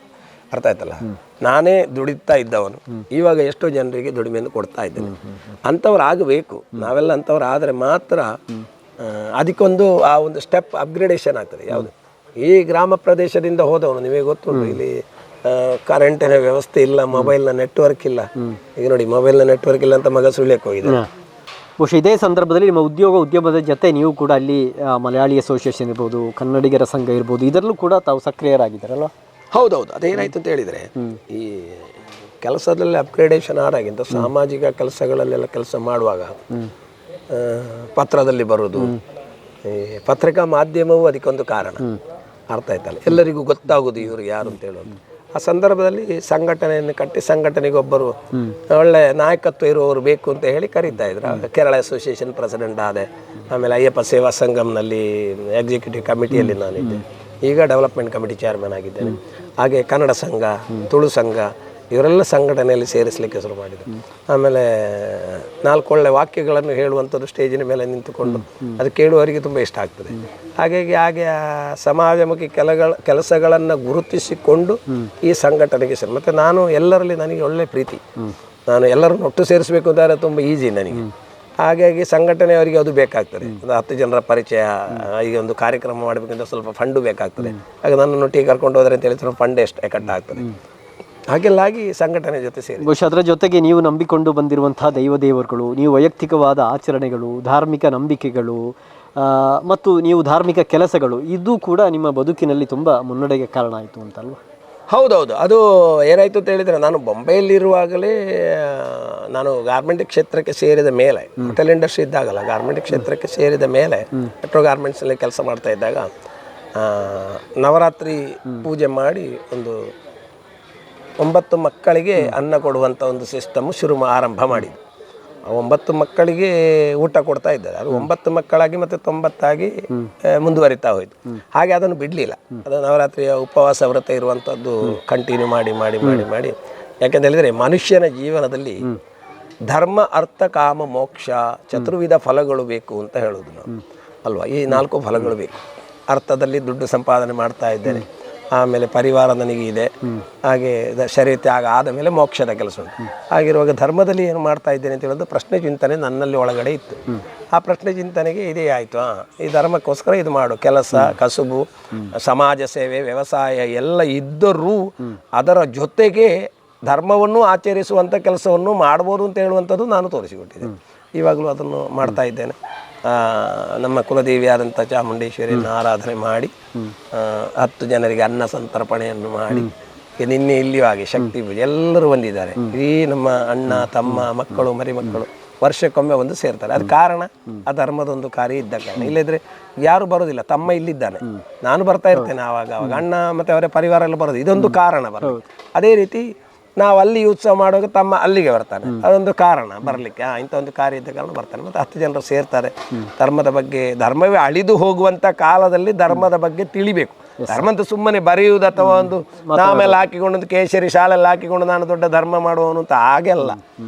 ಅರ್ಥ ಆಯ್ತಲ್ಲ? ನಾನೇ ದುಡಿತಾ ಇದ್ದವನು, ಇವಾಗ ಎಷ್ಟೋ ಜನರಿಗೆ ದುಡಿಮೆಯನ್ನು ಕೊಡ್ತಾ ಇದ್ದೇನೆ. ಅಂಥವ್ರು ಆಗಬೇಕು, ನಾವೆಲ್ಲ ಅಂಥವ್ರು ಆದರೆ ಮಾತ್ರ ಅದಕ್ಕೊಂದು ಆ ಒಂದು ಸ್ಟೆಪ್ ಅಪ್ಗ್ರೇಡೇಷನ್ ಆಗ್ತದೆ. ಯಾವುದು, ಈ ಗ್ರಾಮ ಪ್ರದೇಶದಿಂದ ಹೋದವನು, ನಿಮಗೆ ಗೊತ್ತುಂಟು, ಇಲ್ಲಿ ಕರೆಂಟಿನ ವ್ಯವಸ್ಥೆ ಇಲ್ಲ, ಮೊಬೈಲ್ನ ನೆಟ್ವರ್ಕ್ ಇಲ್ಲ. ಈಗ ನೋಡಿ, ಮೊಬೈಲ್ನ ನೆಟ್ವರ್ಕ್ ಇಲ್ಲ ಅಂತ ಮಗ ಸುಳ್ಯಕ್ಕೆ ಹೋಗಿದೆ. ಬಹುಶಃ ಇದೇ ಸಂದರ್ಭದಲ್ಲಿ ನಿಮ್ಮ ಉದ್ಯಮದ ಜೊತೆ ನೀವು ಕೂಡ ಅಲ್ಲಿ ಮಲಯಾಳಿ ಅಸೋಸಿಯೇಷನ್ ಇರ್ಬೋದು, ಕನ್ನಡಿಗರ ಸಂಘ ಇರ್ಬೋದು, ಇದರಲ್ಲೂ ಕೂಡ ತಾವು ಸಕ್ರಿಯರಾಗಿದ್ದಾರಲ್ವ? ಹೌದೌದು. ಅದೇನಾಯ್ತು ಅಂತ ಹೇಳಿದರೆ, ಈ ಕೆಲಸದಲ್ಲಿ ಅಪ್ಗ್ರೇಡೇಷನ್ ಆದಾಗಿಂತ ಸಾಮಾಜಿಕ ಕೆಲಸಗಳಲ್ಲೆಲ್ಲ ಕೆಲಸ ಮಾಡುವಾಗ ಪತ್ರದಲ್ಲಿ ಬರೋದು, ಪತ್ರಿಕಾ ಮಾಧ್ಯಮವು ಅದಕ್ಕೊಂದು ಕಾರಣ. ಅರ್ಥ ಆಯ್ತಲ್ಲ? ಎಲ್ಲರಿಗೂ ಗೊತ್ತಾಗೋದು ಇವರು ಯಾರು ಅಂತ ಹೇಳೋದು. ಆ ಸಂದರ್ಭದಲ್ಲಿ ಸಂಘಟನೆಯನ್ನು ಕಟ್ಟಿ, ಸಂಘಟನೆಗೆ ಒಬ್ಬರು ಒಳ್ಳೆ ನಾಯಕತ್ವ ಇರುವವರು ಬೇಕು ಅಂತ ಹೇಳಿ ಕರೀತಾ ಇದ್ರು. ಕೇರಳ ಅಸೋಸಿಯೇಷನ್ ಪ್ರೆಸಿಡೆಂಟ್ ಆದೆ. ಆಮೇಲೆ ಅಯ್ಯಪ್ಪ ಸೇವಾ ಸಂಗಮ್ನಲ್ಲಿ ಎಕ್ಸಿಕ್ಯೂಟಿವ್ ಕಮಿಟಿಯಲ್ಲಿ ನಾನಿದ್ದೆ. ಈಗ ಡೆವಲಪ್ಮೆಂಟ್ ಕಮಿಟಿ ಚೇರ್ಮನ್ ಆಗಿದ್ದೇನೆ. ಹಾಗೆ ಕನ್ನಡ ಸಂಘ, ತುಳು ಸಂಘ, ಇವರೆಲ್ಲ ಸಂಘಟನೆಯಲ್ಲಿ ಸೇರಿಸಲಿಕ್ಕೆ ಶುರು ಮಾಡಿದರು. ಆಮೇಲೆ 4 ಒಳ್ಳೆ ವಾಕ್ಯಗಳನ್ನು ಹೇಳುವಂಥದ್ದು ಸ್ಟೇಜಿನ ಮೇಲೆ ನಿಂತುಕೊಂಡು, ಅದು ಕೇಳುವವರಿಗೆ ತುಂಬ ಇಷ್ಟ ಆಗ್ತದೆ. ಹಾಗೆ ಸಮಾಜಮುಖಿ ಕೆಲಸಗಳನ್ನು ಗುರುತಿಸಿಕೊಂಡು ಈ ಸಂಘಟನೆಗೆ ಸೇರಿ. ಮತ್ತು ನಾನು ಎಲ್ಲರಲ್ಲಿ ನನಗೆ ಒಳ್ಳೆ ಪ್ರೀತಿ, ನಾನು ಎಲ್ಲರನ್ನು ಒಟ್ಟು ಸೇರಿಸಬೇಕು ಅಂದರೆ ತುಂಬ ಈಸಿ ನನಗೆ. ಹಾಗಾಗಿ ಸಂಘಟನೆಯವರಿಗೆ ಅದು ಬೇಕಾಗ್ತದೆ. ಒಂದು 10 ಜನರ ಪರಿಚಯ, ಈಗ ಒಂದು ಕಾರ್ಯಕ್ರಮ ಮಾಡಬೇಕಂದ್ರೆ ಸ್ವಲ್ಪ ಫಂಡು ಬೇಕಾಗ್ತದೆ. ಹಾಗೆ ನನ್ನೊಟ್ಟಿಗೆ ಕರ್ಕೊಂಡು ಹೋದರೆ ಅಂತ ಹೇಳಿ ಸ್ವಲ್ಪ ಫಂಡ್ ಕಟ್ಟಾಗ್ತದೆ. ಹಾಗೆಲ್ಲಾಗಿ ಸಂಘಟನೆ ಜೊತೆ ಸೇರಿ. ಬಹುಶಃ ಅದರ ಜೊತೆಗೆ ನೀವು ನಂಬಿಕೊಂಡು ಬಂದಿರುವಂತಹ ದೇವರುಗಳು, ನೀವು ವೈಯಕ್ತಿಕವಾದ ಆಚರಣೆಗಳು, ಧಾರ್ಮಿಕ ನಂಬಿಕೆಗಳು ಮತ್ತು ನೀವು ಧಾರ್ಮಿಕ ಕೆಲಸಗಳು, ಇದು ಕೂಡ ನಿಮ್ಮ ಬದುಕಿನಲ್ಲಿ ತುಂಬ ಮುನ್ನಡೆಗೆ ಕಾರಣ ಆಯಿತು ಅಂತಲ್ವ? ಹೌದೌದು, ಅದು ಏನಾಯಿತು ಅಂತ ಹೇಳಿದರೆ, ನಾನು ಬೊಂಬೆಯಲ್ಲಿರುವಾಗಲೇ ನಾನು ಗಾರ್ಮೆಂಟ್ ಕ್ಷೇತ್ರಕ್ಕೆ ಸೇರಿದ ಮೇಲೆ, ಹೋಟೆಲ್ ಇಂಡಸ್ಟ್ರಿ ಇದ್ದಾಗಲ್ಲ, ಗಾರ್ಮೆಂಟ್ ಕ್ಷೇತ್ರಕ್ಕೆ ಸೇರಿದ ಮೇಲೆ ಮೆಟ್ರೋ ಗಾರ್ಮೆಂಟ್ಸಲ್ಲಿ ಕೆಲಸ ಮಾಡ್ತಾ ಇದ್ದಾಗ ನವರಾತ್ರಿ ಪೂಜೆ ಮಾಡಿ ಒಂದು 9 ಮಕ್ಕಳಿಗೆ ಅನ್ನ ಕೊಡುವಂಥ ಒಂದು ಸಿಸ್ಟಮ್ ಆರಂಭ ಮಾಡಿದ್ದು. 9 ಮಕ್ಕಳಿಗೆ ಊಟ ಕೊಡ್ತಾ ಇದ್ದಾರೆ. ಅದು 9 ಮಕ್ಕಳಾಗಿ ಮತ್ತು 90 ಆಗಿ ಮುಂದುವರಿತಾ ಹೋಯಿತು. ಹಾಗೆ ಅದನ್ನು ಬಿಡಲಿಲ್ಲ. ಅದು ನವರಾತ್ರಿಯ ಉಪವಾಸ ವ್ರತ ಇರುವಂಥದ್ದು ಕಂಟಿನ್ಯೂ ಮಾಡಿ ಮಾಡಿ ಮಾಡಿ ಮಾಡಿ ಯಾಕೆಂತ ಹೇಳಿದರೆ, ಮನುಷ್ಯನ ಜೀವನದಲ್ಲಿ ಧರ್ಮ, ಅರ್ಥ, ಕಾಮ, ಮೋಕ್ಷ ಚತುರ್ವಿಧ ಫಲಗಳು ಬೇಕು ಅಂತ ಹೇಳೋದು ನಾವು ಅಲ್ವಾ. ಈ 4 ಫಲಗಳು ಬೇಕು. ಅರ್ಥದಲ್ಲಿ ದುಡ್ಡು ಸಂಪಾದನೆ ಮಾಡ್ತಾ ಇದ್ದೇನೆ, ಆಮೇಲೆ ಪರಿವಾರ ನನಗೆ ಇದೆ, ಹಾಗೆ ಶರೀರ ತ್ಯಾಗ ಆದ ಮೇಲೆ ಮೋಕ್ಷದ ಕೆಲಸ ಉಂಟು. ಹಾಗಿರುವಾಗ ಧರ್ಮದಲ್ಲಿ ಏನು ಮಾಡ್ತಾ ಇದ್ದೇನೆ ಅಂತ ಹೇಳೋದು ಪ್ರಶ್ನೆ ಚಿಂತನೆ ನನ್ನಲ್ಲಿ ಒಳಗಡೆ ಇತ್ತು. ಆ ಪ್ರಶ್ನೆ ಚಿಂತನೆಗೆ ಇದೇ ಆಯಿತು, ಈ ಧರ್ಮಕ್ಕೋಸ್ಕರ ಇದು ಮಾಡು, ಕೆಲಸ, ಕಸುಬು, ಸಮಾಜ ಸೇವೆ, ವ್ಯವಸಾಯ ಎಲ್ಲ ಇದ್ದರೂ ಅದರ ಜೊತೆಗೆ ಧರ್ಮವನ್ನು ಆಚರಿಸುವಂಥ ಕೆಲಸವನ್ನು ಮಾಡ್ಬೋದು ಅಂತ ಹೇಳುವಂಥದ್ದು ನಾನು ತೋರಿಸಿಕೊಟ್ಟಿದ್ದೆ. ಇವಾಗಲೂ ಅದನ್ನು ಮಾಡ್ತಾ ಇದ್ದೇನೆ. ನಮ್ಮ ಕುಲದೇವಿಯಾದಂಥ ಚಾಮುಂಡೇಶ್ವರಿಯನ್ನು ಆರಾಧನೆ ಮಾಡಿ 10 ಜನರಿಗೆ ಅನ್ನ ಸಂತರ್ಪಣೆಯನ್ನು ಮಾಡಿ, ನಿನ್ನೆ ಇಲ್ಲಿಯೂ ಹಾಗೆ ಶಕ್ತಿ ಪೂಜೆ ಎಲ್ಲರೂ ಬಂದಿದ್ದಾರೆ. ಈ ನಮ್ಮ ಅಣ್ಣ, ತಮ್ಮ, ಮಕ್ಕಳು, ಮರಿಮಕ್ಕಳು ವರ್ಷಕ್ಕೊಮ್ಮೆ ಒಂದು ಸೇರ್ತಾರೆ. ಅದು ಕಾರಣ ಆ ಧರ್ಮದೊಂದು ಕಾರ್ಯ ಇದ್ದ ಕಾರಣ. ಇಲ್ಲದ್ರೆ ಯಾರು ಬರೋದಿಲ್ಲ. ತಮ್ಮ ಇಲ್ಲಿದ್ದಾನೆ, ನಾನು ಬರ್ತಾ ಇರ್ತೇನೆ ಆವಾಗ ಅವಾಗ, ಅಣ್ಣ ಮತ್ತು ಅವರ ಪರಿವಾರ ಎಲ್ಲ ಬರೋದು, ಇದೊಂದು ಕಾರಣ ಬರೋದು. ಅದೇ ರೀತಿ ನಾವು ಅಲ್ಲಿ ಉತ್ಸವ ಮಾಡುವಾಗ ತಮ್ಮ ಅಲ್ಲಿಗೆ ಬರ್ತಾನೆ, ಅದೊಂದು ಕಾರಣ ಬರಲಿಕ್ಕೆ. ಇಂಥ ಒಂದು ಕಾರ್ಯ ಇದ್ದ ಕಾರಣ ಬರ್ತಾನೆ. ಮತ್ತು 10 ಜನರು ಸೇರ್ತಾರೆ. ಧರ್ಮದ ಬಗ್ಗೆ, ಧರ್ಮವೇ ಅಳಿದು ಹೋಗುವಂಥ ಕಾಲದಲ್ಲಿ ಧರ್ಮದ ಬಗ್ಗೆ ತಿಳಿಬೇಕು. ಧರ್ಮ ಅಂತ ಸುಮ್ಮನೆ ಬರೆಯುವುದು ಅಥವಾ ಒಂದು ನಾಮೆಲ್ಲ ಹಾಕಿಕೊಂಡು ಕೇಸರಿ ಶಾಲೆಲ್ಲ ಹಾಕಿಕೊಂಡು ನಾನು ದೊಡ್ಡ ಧರ್ಮ ಮಾಡುವವನು ಅಂತ ಹಾಗೆಲ್ಲ.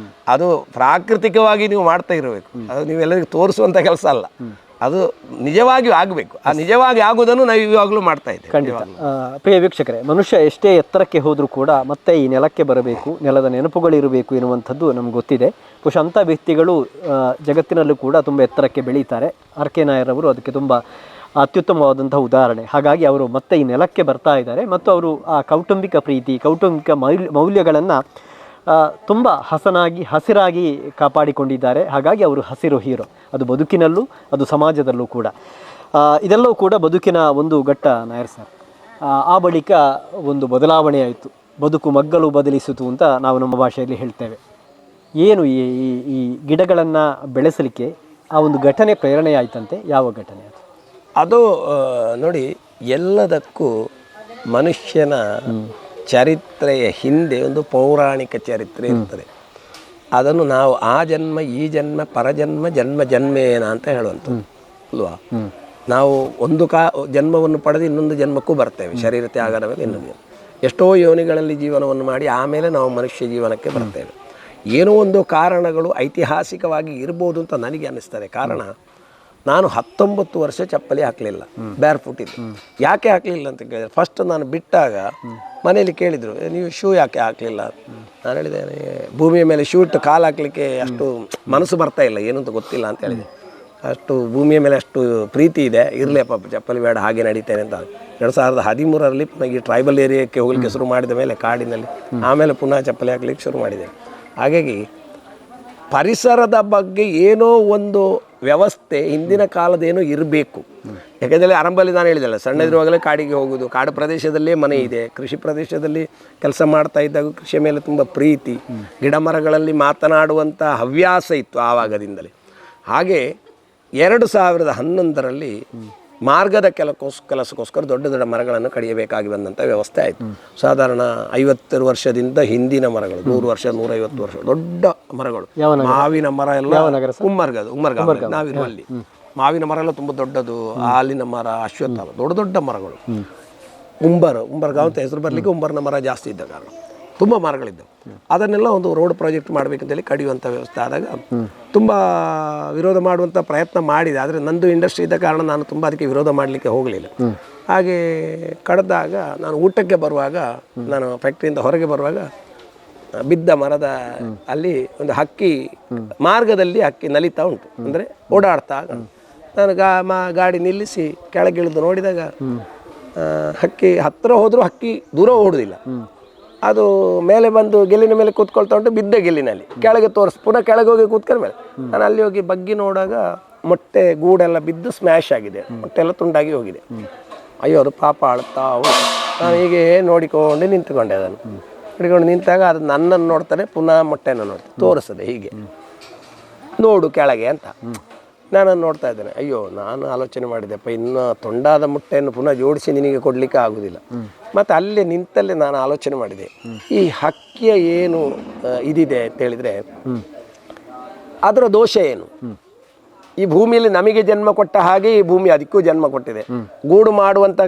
ಅದು ಪ್ರಾಕೃತಿಕವಾಗಿ ನೀವು ಮಾಡ್ತಾ ಇರಬೇಕು. ಅದು ನೀವೆಲ್ಲರಿಗೂ ತೋರಿಸುವಂಥ ಕೆಲಸ ಅಲ್ಲ, ಅದು ನಿಜವಾಗಿಯೂ ಆಗಬೇಕು. ಆ ನಿಜವಾಗಿ ಆಗುವುದನ್ನು ನಾವು ಇವಾಗಲೂ ಮಾಡ್ತಾ ಇದ್ದೇವೆ. ಖಂಡಿತ. ಪ್ರಿಯ ವೀಕ್ಷಕರೇ, ಮನುಷ್ಯ ಎಷ್ಟೇ ಎತ್ತರಕ್ಕೆ ಹೋದರೂ ಕೂಡ ಮತ್ತೆ ಈ ನೆಲಕ್ಕೆ ಬರಬೇಕು, ನೆಲದ ನೆನಪುಗಳಿರಬೇಕು ಎನ್ನುವಂಥದ್ದು ನಮ್ಗೆ ಗೊತ್ತಿದೆ. ಬಹುಶಃ ಅಂಥ ವ್ಯಕ್ತಿಗಳು ಜಗತ್ತಿನಲ್ಲೂ ಕೂಡ ತುಂಬ ಎತ್ತರಕ್ಕೆ ಬೆಳೀತಾರೆ. ಆರ್ ಕೆ ನಾಯರ್ ಅವರು ಅದಕ್ಕೆ ತುಂಬ ಅತ್ಯುತ್ತಮವಾದಂಥ ಉದಾಹರಣೆ. ಹಾಗಾಗಿ ಅವರು ಮತ್ತೆ ಈ ನೆಲಕ್ಕೆ ಬರ್ತಾ ಇದ್ದಾರೆ ಮತ್ತು ಅವರು ಆ ಕೌಟುಂಬಿಕ ಪ್ರೀತಿ, ಕೌಟುಂಬಿಕ ಮೌಲ್ಯಗಳನ್ನು ತುಂಬ ಹಸಿರಾಗಿ ಕಾಪಾಡಿಕೊಂಡಿದ್ದಾರೆ. ಹಾಗಾಗಿ ಅವರು ಹಸಿರು ಹೀರೋ. ಅದು ಬದುಕಿನಲ್ಲೂ, ಅದು ಸಮಾಜದಲ್ಲೂ ಕೂಡ. ಇದೆಲ್ಲವೂ ಕೂಡ ಬದುಕಿನ ಒಂದು ಘಟ್ಟ ನಾಯರ್ ಸರ್. ಆ ಬಳಿಕ ಒಂದು ಬದಲಾವಣೆ ಆಯಿತು. ಬದುಕು ಮಗ್ಗಲು ಬದಲಿಸಿತು ಅಂತ ನಾವು ನಮ್ಮ ಭಾಷೆಯಲ್ಲಿ ಹೇಳ್ತೇವೆ. ಏನು ಈ ಗಿಡಗಳನ್ನು ಬೆಳೆಸಲಿಕ್ಕೆ ಆ ಒಂದು ಘಟನೆ ಪ್ರೇರಣೆ ಆಯ್ತಂತೆ? ಯಾವ ಘಟನೆ ಅದು? ಅದು ನೋಡಿ, ಎಲ್ಲದಕ್ಕೂ ಮನುಷ್ಯನ ಚರಿತ್ರೆಯ ಹಿಂದೆ ಒಂದು ಪೌರಾಣಿಕ ಚರಿತ್ರೆ ಇರ್ತದೆ. ಅದನ್ನು ನಾವು ಆ ಜನ್ಮ, ಈ ಜನ್ಮ, ಪರಜನ್ಮ, ಜನ್ಮೇನ ಅಂತ ಹೇಳುವಂಥದ್ದು ಅಲ್ವಾ. ನಾವು ಒಂದು ಜನ್ಮವನ್ನು ಪಡೆದು ಇನ್ನೊಂದು ಜನ್ಮಕ್ಕೂ ಬರ್ತೇವೆ. ಶರೀರ ತ್ಯಾಗದ ಮೇಲೆ ಇನ್ನೊಂದು ಎಷ್ಟೋ ಯೋನಿಗಳಲ್ಲಿ ಜೀವನವನ್ನು ಮಾಡಿ ಆಮೇಲೆ ನಾವು ಮನುಷ್ಯ ಜೀವನಕ್ಕೆ ಬರ್ತೇವೆ. ಏನೋ ಒಂದು ಕಾರಣಗಳು ಐತಿಹಾಸಿಕವಾಗಿ ಇರ್ಬೋದು ಅಂತ ನನಗೆ ಅನ್ನಿಸ್ತದೆ. ಕಾರಣ, ನಾನು 19 ವರ್ಷ ಚಪ್ಪಲಿ ಹಾಕಲಿಲ್ಲ, ಬ್ಯಾರ್ ಫುಟ್ ಇದ್ದು. ಯಾಕೆ ಹಾಕಲಿಲ್ಲ ಅಂತ ಕೇಳಿದ್ರೆ, ಫಸ್ಟ್ ನಾನು ಬಿಟ್ಟಾಗ ಮನೇಲಿ ಕೇಳಿದರು, ನೀವು ಶೂ ಯಾಕೆ ಹಾಕಲಿಲ್ಲ? ನಾನು ಹೇಳಿದೆ, ಭೂಮಿಯ ಮೇಲೆ ಶೂ ಇಟ್ಟು ಕಾಲು ಹಾಕಲಿಕ್ಕೆ ಅಷ್ಟು ಮನಸ್ಸು ಬರ್ತಾ ಇಲ್ಲ, ಏನು ಅಂತ ಗೊತ್ತಿಲ್ಲ ಅಂತ ಹೇಳಿದೆ. ಅಷ್ಟು ಭೂಮಿಯ ಮೇಲೆ ಅಷ್ಟು ಪ್ರೀತಿ ಇದೆ, ಇರಲಿಯಪ್ಪ ಚಪ್ಪಲಿ ಬೇಡ, ಹಾಗೆ ನಡೀತೇನೆ ಅಂತ. 2013ರಲ್ಲಿ ಪುನಃ ಈ ಟ್ರೈಬಲ್ ಏರಿಯಾಕ್ಕೆ ಹೋಗಲಿಕ್ಕೆ ಶುರು ಮಾಡಿದ ಮೇಲೆ ಕಾಡಿನಲ್ಲಿ, ಆಮೇಲೆ ಪುನಃ ಚಪ್ಪಲಿ ಹಾಕಲಿಕ್ಕೆ ಶುರು ಮಾಡಿದೆ. ಹಾಗಾಗಿ ಪರಿಸರದ ಬಗ್ಗೆ ಏನೋ ಒಂದು ವ್ಯವಸ್ಥೆ ಹಿಂದಿನ ಕಾಲದೇನೋ ಇರಬೇಕು. ಯಾಕೆಂದರೆ ಆರಂಭದಲ್ಲಿ ನಾನು ಹೇಳಿದೆಲ್ಲ, ಸಣ್ಣದಿರುವಾಗಲೇ ಕಾಡಿಗೆ ಹೋಗೋದು, ಕಾಡು ಪ್ರದೇಶದಲ್ಲೇ ಮನೆ ಇದೆ, ಕೃಷಿ ಪ್ರದೇಶದಲ್ಲಿ ಕೆಲಸ ಮಾಡ್ತಾ ಇದ್ದಾಗ ಕೃಷಿಯ ಮೇಲೆ ತುಂಬ ಪ್ರೀತಿ, ಗಿಡ ಮರಗಳಲ್ಲಿ ಮಾತನಾಡುವಂಥ ಹವ್ಯಾಸ ಇತ್ತು ಆವಾಗದಿಂದಲೇ. ಹಾಗೆ 2011ರಲ್ಲಿ ಮಾರ್ಗದ ಕೆಲಸಕ್ಕೋಸ್ಕರ ದೊಡ್ಡ ದೊಡ್ಡ ಮರಗಳನ್ನು ಕಡಿಯಬೇಕಾಗಿ ಬಂದಂಥ ವ್ಯವಸ್ಥೆ ಆಯಿತು. ಸಾಧಾರಣ 50 ವರ್ಷದಿಂದ ಹಿಂದಿನ ಮರಗಳು, 100 ವರ್ಷ 150 ವರ್ಷ ದೊಡ್ಡ ಮರಗಳು, ಮಾವಿನ ಮರ ಎಲ್ಲ ಉಮ್ಮರ್ಗ ನಾವಿರುವಲ್ಲಿ ಮಾವಿನ ಮರ ಎಲ್ಲ ತುಂಬ ದೊಡ್ಡದು, ಹಾಲಿನ ಮರ, ಅಶ್ವತ್ಥ ದೊಡ್ಡ ದೊಡ್ಡ ಮರಗಳು. ಉಂಬರ್ಗಾಂವ್ ಅಂತ ಹೆಸರು ಬರಲಿಕ್ಕೆ ಉಂಬರ್ನ ಮರ ಜಾಸ್ತಿ ಇದ್ದ ಕಾರಣ ತುಂಬ ಮರಗಳಿದ್ದವು. ಅದನ್ನೆಲ್ಲ ಒಂದು ರೋಡ್ ಪ್ರಾಜೆಕ್ಟ್ ಮಾಡಬೇಕಂತೇಳಿ ಕಡಿಯುವಂಥ ವ್ಯವಸ್ಥೆ ಆದಾಗ ತುಂಬ ವಿರೋಧ ಮಾಡುವಂಥ ಪ್ರಯತ್ನ ಮಾಡಿದೆ. ಆದರೆ ನಂದು ಇಂಡಸ್ಟ್ರಿ ಇದ್ದ ಕಾರಣ ನಾನು ತುಂಬ ಅದಕ್ಕೆ ವಿರೋಧ ಮಾಡಲಿಕ್ಕೆ ಹೋಗಲಿಲ್ಲ. ಹಾಗೆ ಕಡ್ದಾಗ ನಾನು ಊಟಕ್ಕೆ ಬರುವಾಗ, ನಾನು ಫ್ಯಾಕ್ಟ್ರಿಯಿಂದ ಹೊರಗೆ ಬರುವಾಗ ಬಿದ್ದ ಮರದ ಅಲ್ಲಿ ಒಂದು ಹಕ್ಕಿ, ಮಾರ್ಗದಲ್ಲಿ ಹಕ್ಕಿ ನಲಿತಾ ಉಂಟು, ಅಂದರೆ ಓಡಾಡ್ತಾ. ನಾನು ಗಾಡಿ ನಿಲ್ಲಿಸಿ ಕೆಳಗಿಳಿದು ನೋಡಿದಾಗ ಹಕ್ಕಿ ಹತ್ತಿರ ಹೋದರೂ ಹಕ್ಕಿ ದೂರ ಓಡುವುದಿಲ್ಲ. ಅದು ಮೇಲೆ ಬಂದು ಗೆಲ್ಲಿನ ಮೇಲೆ ಕೂತ್ಕೊಳ್ತಾ ಉಂಟು, ಬಿದ್ದ ಗೆಲ್ಲಿನಲ್ಲಿ ಕೆಳಗೆ ಪುನಃ ಕೆಳಗೆ ಹೋಗಿ ಕೂತ್ಕೊಂಡ ಮೇಲೆ ನಾನು ಅಲ್ಲಿ ಹೋಗಿ ಬಗ್ಗಿ ನೋಡಾಗ ಮೊಟ್ಟೆ ಗೂಡೆಲ್ಲ ಬಿದ್ದು ಸ್ಮ್ಯಾಶ್ ಆಗಿದೆ, ಮೊಟ್ಟೆ ಎಲ್ಲ ತುಂಡಾಗಿ ಹೋಗಿದೆ. ಅಯ್ಯೋ, ಅದು ಪಾಪ ಅಳ್ತಾ ನಾನು ಹೀಗೆ ನೋಡಿಕೊಂಡು ನಿಂತ್ಕೊಂಡೆ. ಅದನ್ನು ನೋಡಿಕೊಂಡು ನಿಂತಾಗ ಅದು ನನ್ನನ್ನು ನೋಡ್ತಾನೆ, ಪುನಃ ಮೊಟ್ಟೆಯನ್ನು ನೋಡ್ತಾನೆ, ತೋರಿಸ್ತದೆ ಹೀಗೆ ನೋಡು ಕೆಳಗೆ ಅಂತ. ನಾನನ್ನು ನೋಡ್ತಾ ಇದ್ದೇನೆ. ಅಯ್ಯೋ, ನಾನು ಆಲೋಚನೆ ಮಾಡಿದೆಪ್ಪ, ಇನ್ನು ತೊಂಡಾದ ಮೊಟ್ಟೆಯನ್ನು ಪುನಃ ಜೋಡಿಸಿ ನಿನಗೆ ಕೊಡಲಿಕ್ಕೆ ಆಗೋದಿಲ್ಲ. ಮತ್ತು ಅಲ್ಲೇ ನಿಂತಲ್ಲೇ ನಾನು ಆಲೋಚನೆ ಮಾಡಿದೆ, ಈ ಹಕ್ಕಿಯ ಏನು ಇದಿದೆ ಅಂತ ಹೇಳಿದರೆ ಅದರ ದೋಷ ಏನು? ಈ ಭೂಮಿಯಲ್ಲಿ ನಮಗೆ ಜನ್ಮ ಕೊಟ್ಟ ಹಾಗೆ ಈ ಭೂಮಿ ಅದಕ್ಕೂ ಜನ್ಮ ಕೊಟ್ಟಿದೆ, ಗೂಡು ಮಾಡುವಂಥ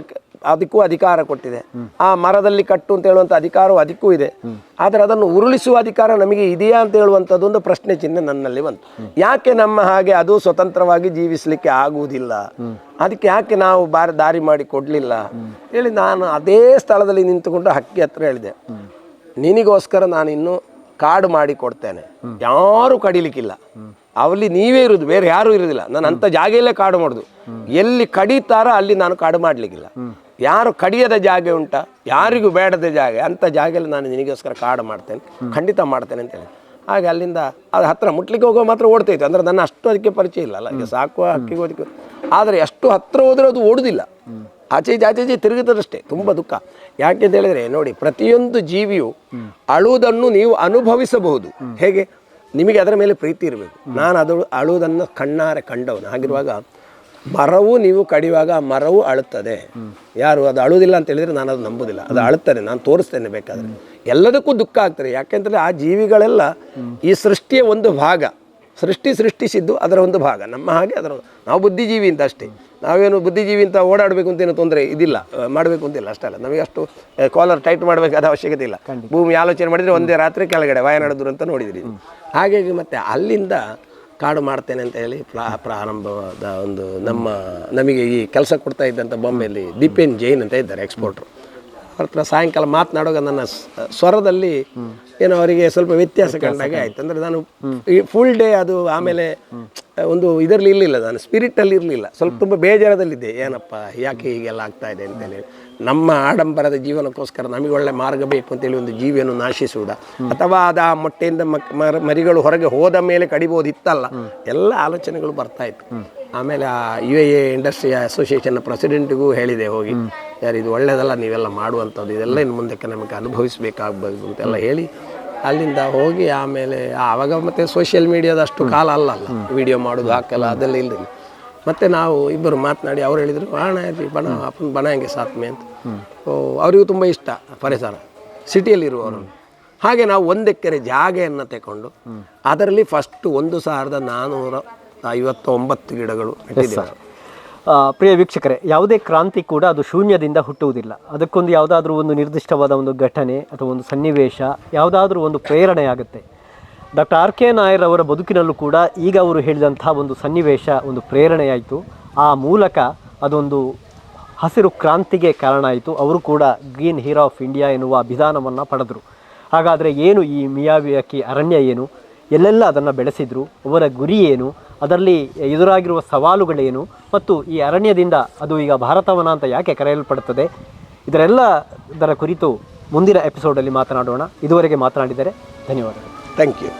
ಅದಕ್ಕೂ ಅಧಿಕಾರ ಕೊಟ್ಟಿದೆ, ಆ ಮರದಲ್ಲಿ ಕಟ್ಟು ಅಂತ ಹೇಳುವಂಥ ಅಧಿಕಾರವು ಅದಕ್ಕೂ ಇದೆ. ಆದರೆ ಅದನ್ನು ಉರುಳಿಸುವ ಅಧಿಕಾರ ನಮಗೆ ಇದೆಯಾ ಅಂತ ಹೇಳುವಂಥದ್ದೊಂದು ಪ್ರಶ್ನೆ ಚಿಹ್ನೆ ನನ್ನಲ್ಲಿ ಬಂತು. ಯಾಕೆ ನಮ್ಮ ಹಾಗೆ ಅದು ಸ್ವತಂತ್ರವಾಗಿ ಜೀವಿಸಲಿಕ್ಕೆ ಆಗುವುದಿಲ್ಲ? ಅದಕ್ಕೆ ಯಾಕೆ ನಾವು ದಾರಿ ಮಾಡಿ ಕೊಡಲಿಲ್ಲ ಹೇಳಿ ನಾನು ಅದೇ ಸ್ಥಳದಲ್ಲಿ ನಿಂತುಕೊಂಡು ಹಕ್ಕಿ ಹತ್ರ ಹೇಳಿದೆ, ನಿನಗೋಸ್ಕರ ನಾನು ಇನ್ನೂ ಕಾಡು ಮಾಡಿ ಕೊಡ್ತೇನೆ, ಯಾರು ಕಡಿಲಿಕ್ಕಿಲ್ಲ, ಅಲ್ಲಿ ನೀವೇ ಇರುವುದು, ಬೇರೆ ಯಾರೂ ಇರೋದಿಲ್ಲ. ನಾನು ಅಂಥ ಜಾಗೆಯಲ್ಲೇ ಕಾಡು ಮಾಡೋದು, ಎಲ್ಲಿ ಕಡಿತಾರ ಅಲ್ಲಿ ನಾನು ಕಾಡು ಮಾಡಲಿಕ್ಕಿಲ್ಲ. ಯಾರು ಕಡಿಯದ ಜಾಗ ಉಂಟಾ, ಯಾರಿಗೂ ಬೇಡದ ಜಾಗ, ಅಂಥ ಜಾಗೆಯಲ್ಲಿ ನಾನು ನಿನಗೋಸ್ಕರ ಕಾಡು ಮಾಡ್ತೇನೆ, ಖಂಡಿತ ಮಾಡ್ತೇನೆ ಅಂತೇಳಿ. ಹಾಗೆ ಅಲ್ಲಿಂದ ಅದು ಹತ್ತಿರ ಮುಟ್ಲಿಕ್ಕೆ ಹೋಗೋ ಮಾತ್ರ ಓಡ್ತಾಯಿತ್ತು. ಅಂದರೆ ನನ್ನ ಅಷ್ಟು ಅದಕ್ಕೆ ಪರಿಚಯ ಇಲ್ಲ ಅಲ್ಲ, ಈಗ ಸಾಕುವ ಹಕ್ಕಿಗೆ ಓದಿಕೊ. ಆದರೆ ಎಷ್ಟು ಹತ್ತಿರ ಹೋದರೆ ಅದು ಓಡುವುದಿಲ್ಲ, ಆಚೆ ತಿರುಗುತ್ತದಷ್ಟೇ. ತುಂಬ ದುಃಖ. ಯಾಕೆಂತ ಹೇಳಿದರೆ ನೋಡಿ, ಪ್ರತಿಯೊಂದು ಜೀವಿಯು ಅಳುವುದನ್ನು ನೀವು ಅನುಭವಿಸಬಹುದು. ಹೇಗೆ? ನಿಮಗೆ ಅದರ ಮೇಲೆ ಪ್ರೀತಿ ಇರಬೇಕು. ನಾನು ಅದು ಅಳುವುದನ್ನು ಕಣ್ಣಾರೆ ಕಂಡವನು. ಹಾಗಿರುವಾಗ ಮರವು ನೀವು ಕಡಿಯುವಾಗ ಆ ಮರವು ಅಳುತ್ತದೆ. ಯಾರು ಅದು ಅಳುವುದಿಲ್ಲ ಅಂತ ಹೇಳಿದರೆ ನಾನು ಅದು ನಂಬುದಿಲ್ಲ. ಅದು ಅಳುತ್ತದೆ, ನಾನು ತೋರಿಸ್ತೇನೆ ಬೇಕಾದರೆ. ಎಲ್ಲದಕ್ಕೂ ದುಃಖ ಆಗ್ತದೆ. ಯಾಕೆಂದರೆ ಆ ಜೀವಿಗಳೆಲ್ಲ ಈ ಸೃಷ್ಟಿಯ ಒಂದು ಭಾಗ. ಸೃಷ್ಟಿಸಿದ್ದು ಅದರ ಒಂದು ಭಾಗ. ನಮ್ಮ ಹಾಗೆ ಅದರ ನಾವು ಬುದ್ಧಿಜೀವಿ ಅಂತ ಅಷ್ಟೇ. ನಾವೇನು ಬುದ್ಧಿಜೀವಿ ಅಂತ ಓಡಾಡಬೇಕು ಅಂತೇನು ತೊಂದರೆ ಇದಿಲ್ಲ, ಮಾಡಬೇಕು ಅಂತಿಲ್ಲ, ಅಷ್ಟೇ ಅಲ್ಲ. ನಮಗೆ ಅಷ್ಟು ಕಾಲರ್ ಟೈಟ್ ಮಾಡಬೇಕಾದ ಅವಶ್ಯಕತೆ ಇಲ್ಲ. ಭೂಮಿ ಆಲೋಚನೆ ಮಾಡಿದರೆ ಒಂದೇ ರಾತ್ರಿ ಕೆಳಗಡೆ ವಾಯನಾಡ ದುರಂತ ನೋಡಿದ್ರಿ. ಹಾಗಾಗಿ ಮತ್ತೆ ಅಲ್ಲಿಂದ ಕಾಡು ಮಾಡ್ತೇನೆ ಅಂತ ಹೇಳಿ ಪ್ರಾರಂಭವಾದ ಒಂದು ನಮಗೆ ಈ ಕೆಲಸ ಕೊಡ್ತಾ ಇದ್ದಂಥ ಬಾಂಬೆಯಲ್ಲಿ ದೀಪೇನ್ ಜೈನ್ ಅಂತ ಇದ್ದಾರೆ, ಎಕ್ಸ್ಪೋರ್ಟ್ರು. ಅವ್ರ ಹತ್ರ ಸಾಯಂಕಾಲ ಮಾತನಾಡುವಾಗ ನನ್ನ ಸ್ವರದಲ್ಲಿ ಏನೋ ಅವರಿಗೆ ಸ್ವಲ್ಪ ವ್ಯತ್ಯಾಸ ಕಂಡಾಗೆ ಆಯಿತು. ಅಂದರೆ ನಾನು ಈ ಫುಲ್ ಡೇ ಅದು ಆಮೇಲೆ ಒಂದು ಇದರಲ್ಲಿ ಇರಲಿಲ್ಲ, ನಾನು ಸ್ಪಿರಿಟಲ್ಲಿ ಇರಲಿಲ್ಲ, ಸ್ವಲ್ಪ ತುಂಬ ಬೇಜಾರದಲ್ಲಿದ್ದೆ. ಏನಪ್ಪ ಯಾಕೆ ಹೀಗೆಲ್ಲ ಆಗ್ತಾ ಇದೆ ಅಂತೇಳಿ. ನಮ್ಮ ಆಡಂಬರದ ಜೀವನಕ್ಕೋಸ್ಕರ ನಮಗೆ ಒಳ್ಳೆ ಮಾರ್ಗ ಬೇಕು ಅಂತೇಳಿ ಒಂದು ಜೀವಿಯನ್ನು ನಾಶಿಸುವುದ, ಅಥವಾ ಅದು ಆ ಮೊಟ್ಟೆಯಿಂದ ಮರಿಗಳು ಹೊರಗೆ ಹೋದ ಮೇಲೆ ಕಡಿಬೋದಿತ್ತಲ್ಲ, ಎಲ್ಲ ಆಲೋಚನೆಗಳು ಬರ್ತಾಯಿತ್ತು. ಆಮೇಲೆ ಆ UAE ಇಂಡಸ್ಟ್ರಿ ಅಸೋಸಿಯೇಷನ್ನ ಪ್ರೆಸಿಡೆಂಟ್ಗೂ ಹೇಳಿದೆ ಹೋಗಿ, ಯಾರು ಇದು ಒಳ್ಳೆಯದಲ್ಲ ನೀವೆಲ್ಲ ಮಾಡುವಂಥದ್ದು, ಇದೆಲ್ಲ ಇನ್ನು ಮುಂದಕ್ಕೆ ನಮಗೆ ಅನುಭವಿಸಬೇಕಾಗ್ಬೋದು ಅಂತೆಲ್ಲ ಹೇಳಿ ಅಲ್ಲಿಂದ ಹೋಗಿ ಆಮೇಲೆ ಆವಾಗ ಮತ್ತೆ ಸೋಷಿಯಲ್ ಮೀಡಿಯಾದಷ್ಟು ಕಾಲ ಅಲ್ಲ ವಿಡಿಯೋ ಮಾಡೋದು ಹಾಕಲ್ಲ ಅದೆಲ್ಲ ಇಲ್ಲದೆ. ಮತ್ತು ನಾವು ಇಬ್ಬರು ಮಾತನಾಡಿ ಅವ್ರು ಹೇಳಿದರು ಅಪ್ಪನ ಬಣ ಹೆಂಗೆ ಸಾತ್ಮೆ ಅಂತ. ಅವರಿಗೂ ತುಂಬ ಇಷ್ಟ ಪರಿಸರ, ಸಿಟಿಯಲ್ಲಿರುವವರು. ಹಾಗೆ ನಾವು 1 ಎಕರೆ ಜಾಗೆಯನ್ನು ತಗೊಂಡು ಅದರಲ್ಲಿ ಫಸ್ಟ್ 1459 ಗಿಡಗಳು ನೆಟ್ಟಿದ್ದೇವೆ. ಪ್ರಿಯ ವೀಕ್ಷಕರೇ, ಯಾವುದೇ ಕ್ರಾಂತಿ ಕೂಡ ಅದು ಶೂನ್ಯದಿಂದ ಹುಟ್ಟುವುದಿಲ್ಲ. ಅದಕ್ಕೊಂದು ಯಾವುದಾದ್ರೂ ಒಂದು ನಿರ್ದಿಷ್ಟವಾದ ಒಂದು ಘಟನೆ ಅಥವಾ ಒಂದು ಸನ್ನಿವೇಶ, ಯಾವುದಾದ್ರೂ ಒಂದು ಪ್ರೇರಣೆ ಆಗುತ್ತೆ. ಡಾಕ್ಟರ್ RK ನಾಯರ್ ಅವರ ಬದುಕಿನಲ್ಲೂ ಕೂಡ ಈಗ ಅವರು ಹೇಳಿದಂಥ ಒಂದು ಸನ್ನಿವೇಶ ಒಂದು ಪ್ರೇರಣೆಯಾಯಿತು. ಆ ಮೂಲಕ ಅದೊಂದು ಹಸಿರು ಕ್ರಾಂತಿಗೆ ಕಾರಣ ಆಯಿತು. ಅವರು ಕೂಡ ಗ್ರೀನ್ ಹೀರೋ ಆಫ್ ಇಂಡಿಯಾ ಎನ್ನುವ ಅಭಿದಾನವನ್ನು ಪಡೆದರು. ಹಾಗಾದರೆ ಏನು ಈ ಮಿಯಾವಾಕಿ ಅರಣ್ಯ ಏನು, ಎಲ್ಲೆಲ್ಲ ಅದನ್ನು ಬೆಳೆಸಿದರು, ಅವರ ಗುರಿ ಏನು, ಅದರಲ್ಲಿ ಎದುರಾಗಿರುವ ಸವಾಲುಗಳೇನು, ಮತ್ತು ಈ ಅರಣ್ಯದಿಂದ ಅದು ಈಗ ಭಾರತವನ ಅಂತ ಯಾಕೆ ಕರೆಯಲ್ಪಡುತ್ತದೆ, ಇದರ ಕುರಿತು ಮುಂದಿನ ಎಪಿಸೋಡಲ್ಲಿ ಮಾತನಾಡೋಣ. ಇದುವರೆಗೆ ಮಾತನಾಡಿದರೆ ಧನ್ಯವಾದಗಳು. Thank you.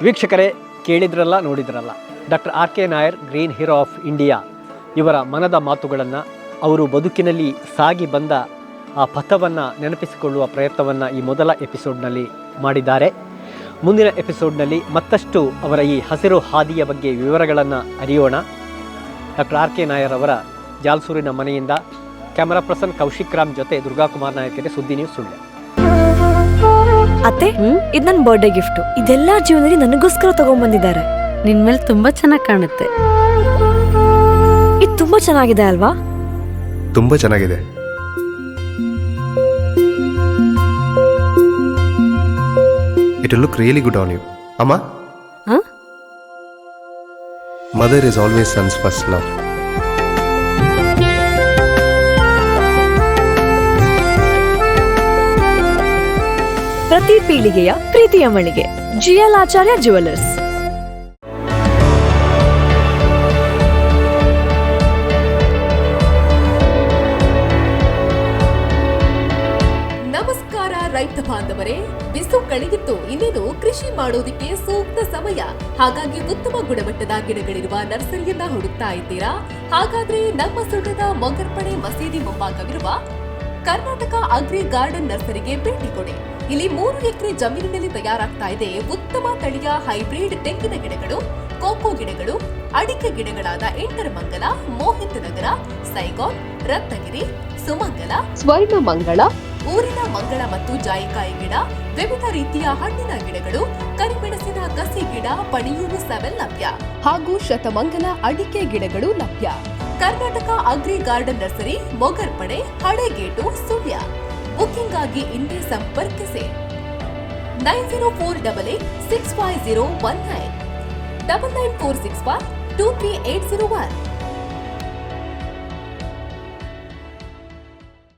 ವೀಕ್ಷಕರೇ, ಕೇಳಿದ್ರಲ್ಲ, ನೋಡಿದ್ರಲ್ಲ, doctor RK Nair, green hero of India ಇವರ ಮನದ ಮಾತುಗಳನ್ನು, ಅವರು ಬದುಕಿನಲ್ಲಿ ಸಾಗಿ ಬಂದ ಆ ಪಥವನ್ನು ನೆನಪಿಸಿಕೊಳ್ಳುವ ಪ್ರಯತ್ನವನ್ನು ಈ ಮೊದಲ ಎಪಿಸೋಡ್ನಲ್ಲಿ ಮಾಡಿದ್ದಾರೆ. ಮುಂದಿನ ಎಪಿಸೋಡ್ನಲ್ಲಿ ಮತ್ತಷ್ಟು ಅವರ ಈ ಹಸಿರು ಹಾದಿಯ ಬಗ್ಗೆ ವಿವರಗಳನ್ನು ಅರಿಯೋಣ. ಡಾಕ್ಟರ್ RK ನಾಯರ್ ಅವರ ಜಾಲ್ಸೂರಿನ ಮನೆಯಿಂದ ಕ್ಯಾಮರಾ ಪರ್ಸನ್ ಕೌಶಿಕ್ ರಾಮ್ ಜೊತೆ ದುರ್ಗಾಕುಮಾರ್ ನಾಯಕರಿಗೆ ಸುದ್ದಿ ನ್ಯೂಸ್ ಸುಳ್ಯ. ಅತ್ತೆ, ಇದು ನನ್ನ ಬರ್ಡೇ ಗಿಫ್ಟ್. ಇದೆಲ್ಲ ಜೀವನದಲ್ಲಿ ನನಗೋಸ್ಕರ ತಗೊಂಡ್ಬಂದಿದ್ದಾರೆ. ನಿನ್ ಮೇಲೆ ತುಂಬಾ ಚೆನ್ನಾಗಿ ಕಾಣುತ್ತೆ. ಇದು ತುಂಬಾ ಚೆನ್ನಾಗಿದೆ ಅಲ್ವಾ? ತುಂಬಾ ಚೆನ್ನಾಗಿದೆ. It will look really good on you. Amma? Huh? Mother is always son's first love. ಪ್ರತಿ ಪೀಳಿಗೆಯ ಪ್ರೀತಿಯ ಮಳಿಗೆ GL ಆಚಾರ್ಯ ಜುವೆಲ್ಲರ್ಸ್. ನಮಸ್ಕಾರ ರೈತ ಬಾಂಧವರೇ, ಬಿಸು ಕಳೆದಿತ್ತು, ಇನ್ನೇನು ಕೃಷಿ ಮಾಡೋದಕ್ಕೆ ಸೂಕ್ತ ಸಮಯ. ಹಾಗಾಗಿ ಉತ್ತಮ ಗುಣಮಟ್ಟದ ಗಿಡಗಳಿರುವ ನರ್ಸರಿಯನ್ನ ಹುಡುಕ್ತಾ ಇದ್ದೀರಾ? ಹಾಗಾದ್ರೆ ನಮ್ಮ ಸುಳ್ಯದ ಮೊಗರ್ಪಡೆ ಮಸೀದಿ ಮುಂಭಾಗವಿರುವ ಕರ್ನಾಟಕ ಅಗ್ರಿ ಗಾರ್ಡನ್ ನರ್ಸರಿಗೆ ಭೇಟಿ ಕೊಡಿ. ಇಲ್ಲಿ 3 ಎಕರೆ ಜಮೀನಿನಲ್ಲಿ ತಯಾರಾಗ್ತಾ ಇದೆ ಉತ್ತಮ ತಳಿಯ ಹೈಬ್ರಿಡ್ ತೆಂಗಿನ ಗಿಡಗಳು, ಕೋಕೋ ಗಿಡಗಳು, ಅಡಿಕೆ ಗಿಡಗಳಾದ ಇಂಟರ್ಮಂಗಲ, ಮೋಹಿತ್ ನಗರ, ಸೈಗಾನ್, ರತ್ನಗಿರಿ, ಸುಮಂಗಲ, ಸ್ವರ್ಣ ಮಂಗಳ, ಊರಿನ ಮಂಗಳ ಮತ್ತು ಜಾಯಿಕಾಯಿ ಗಿಡ, ವಿವಿಧ ರೀತಿಯ ಹಣ್ಣಿನ ಗಿಡಗಳು, ಕರಿಮೆಣಸಿನ ಕಸಿ ಗಿಡ, ಪಣಿಯೂರು 7 ಲಭ್ಯ ಹಾಗೂ ಶತಮಂಗಲ ಅಡಿಕೆ ಗಿಡಗಳು ಲಭ್ಯ. Karnataka agri garden nursery, Mogarpade, Halegate, Sullia. Booking ಆಗಿ ಇಂದೇ ಸಂಪರ್ಕಿಸಿ 9048865019 99461 23801.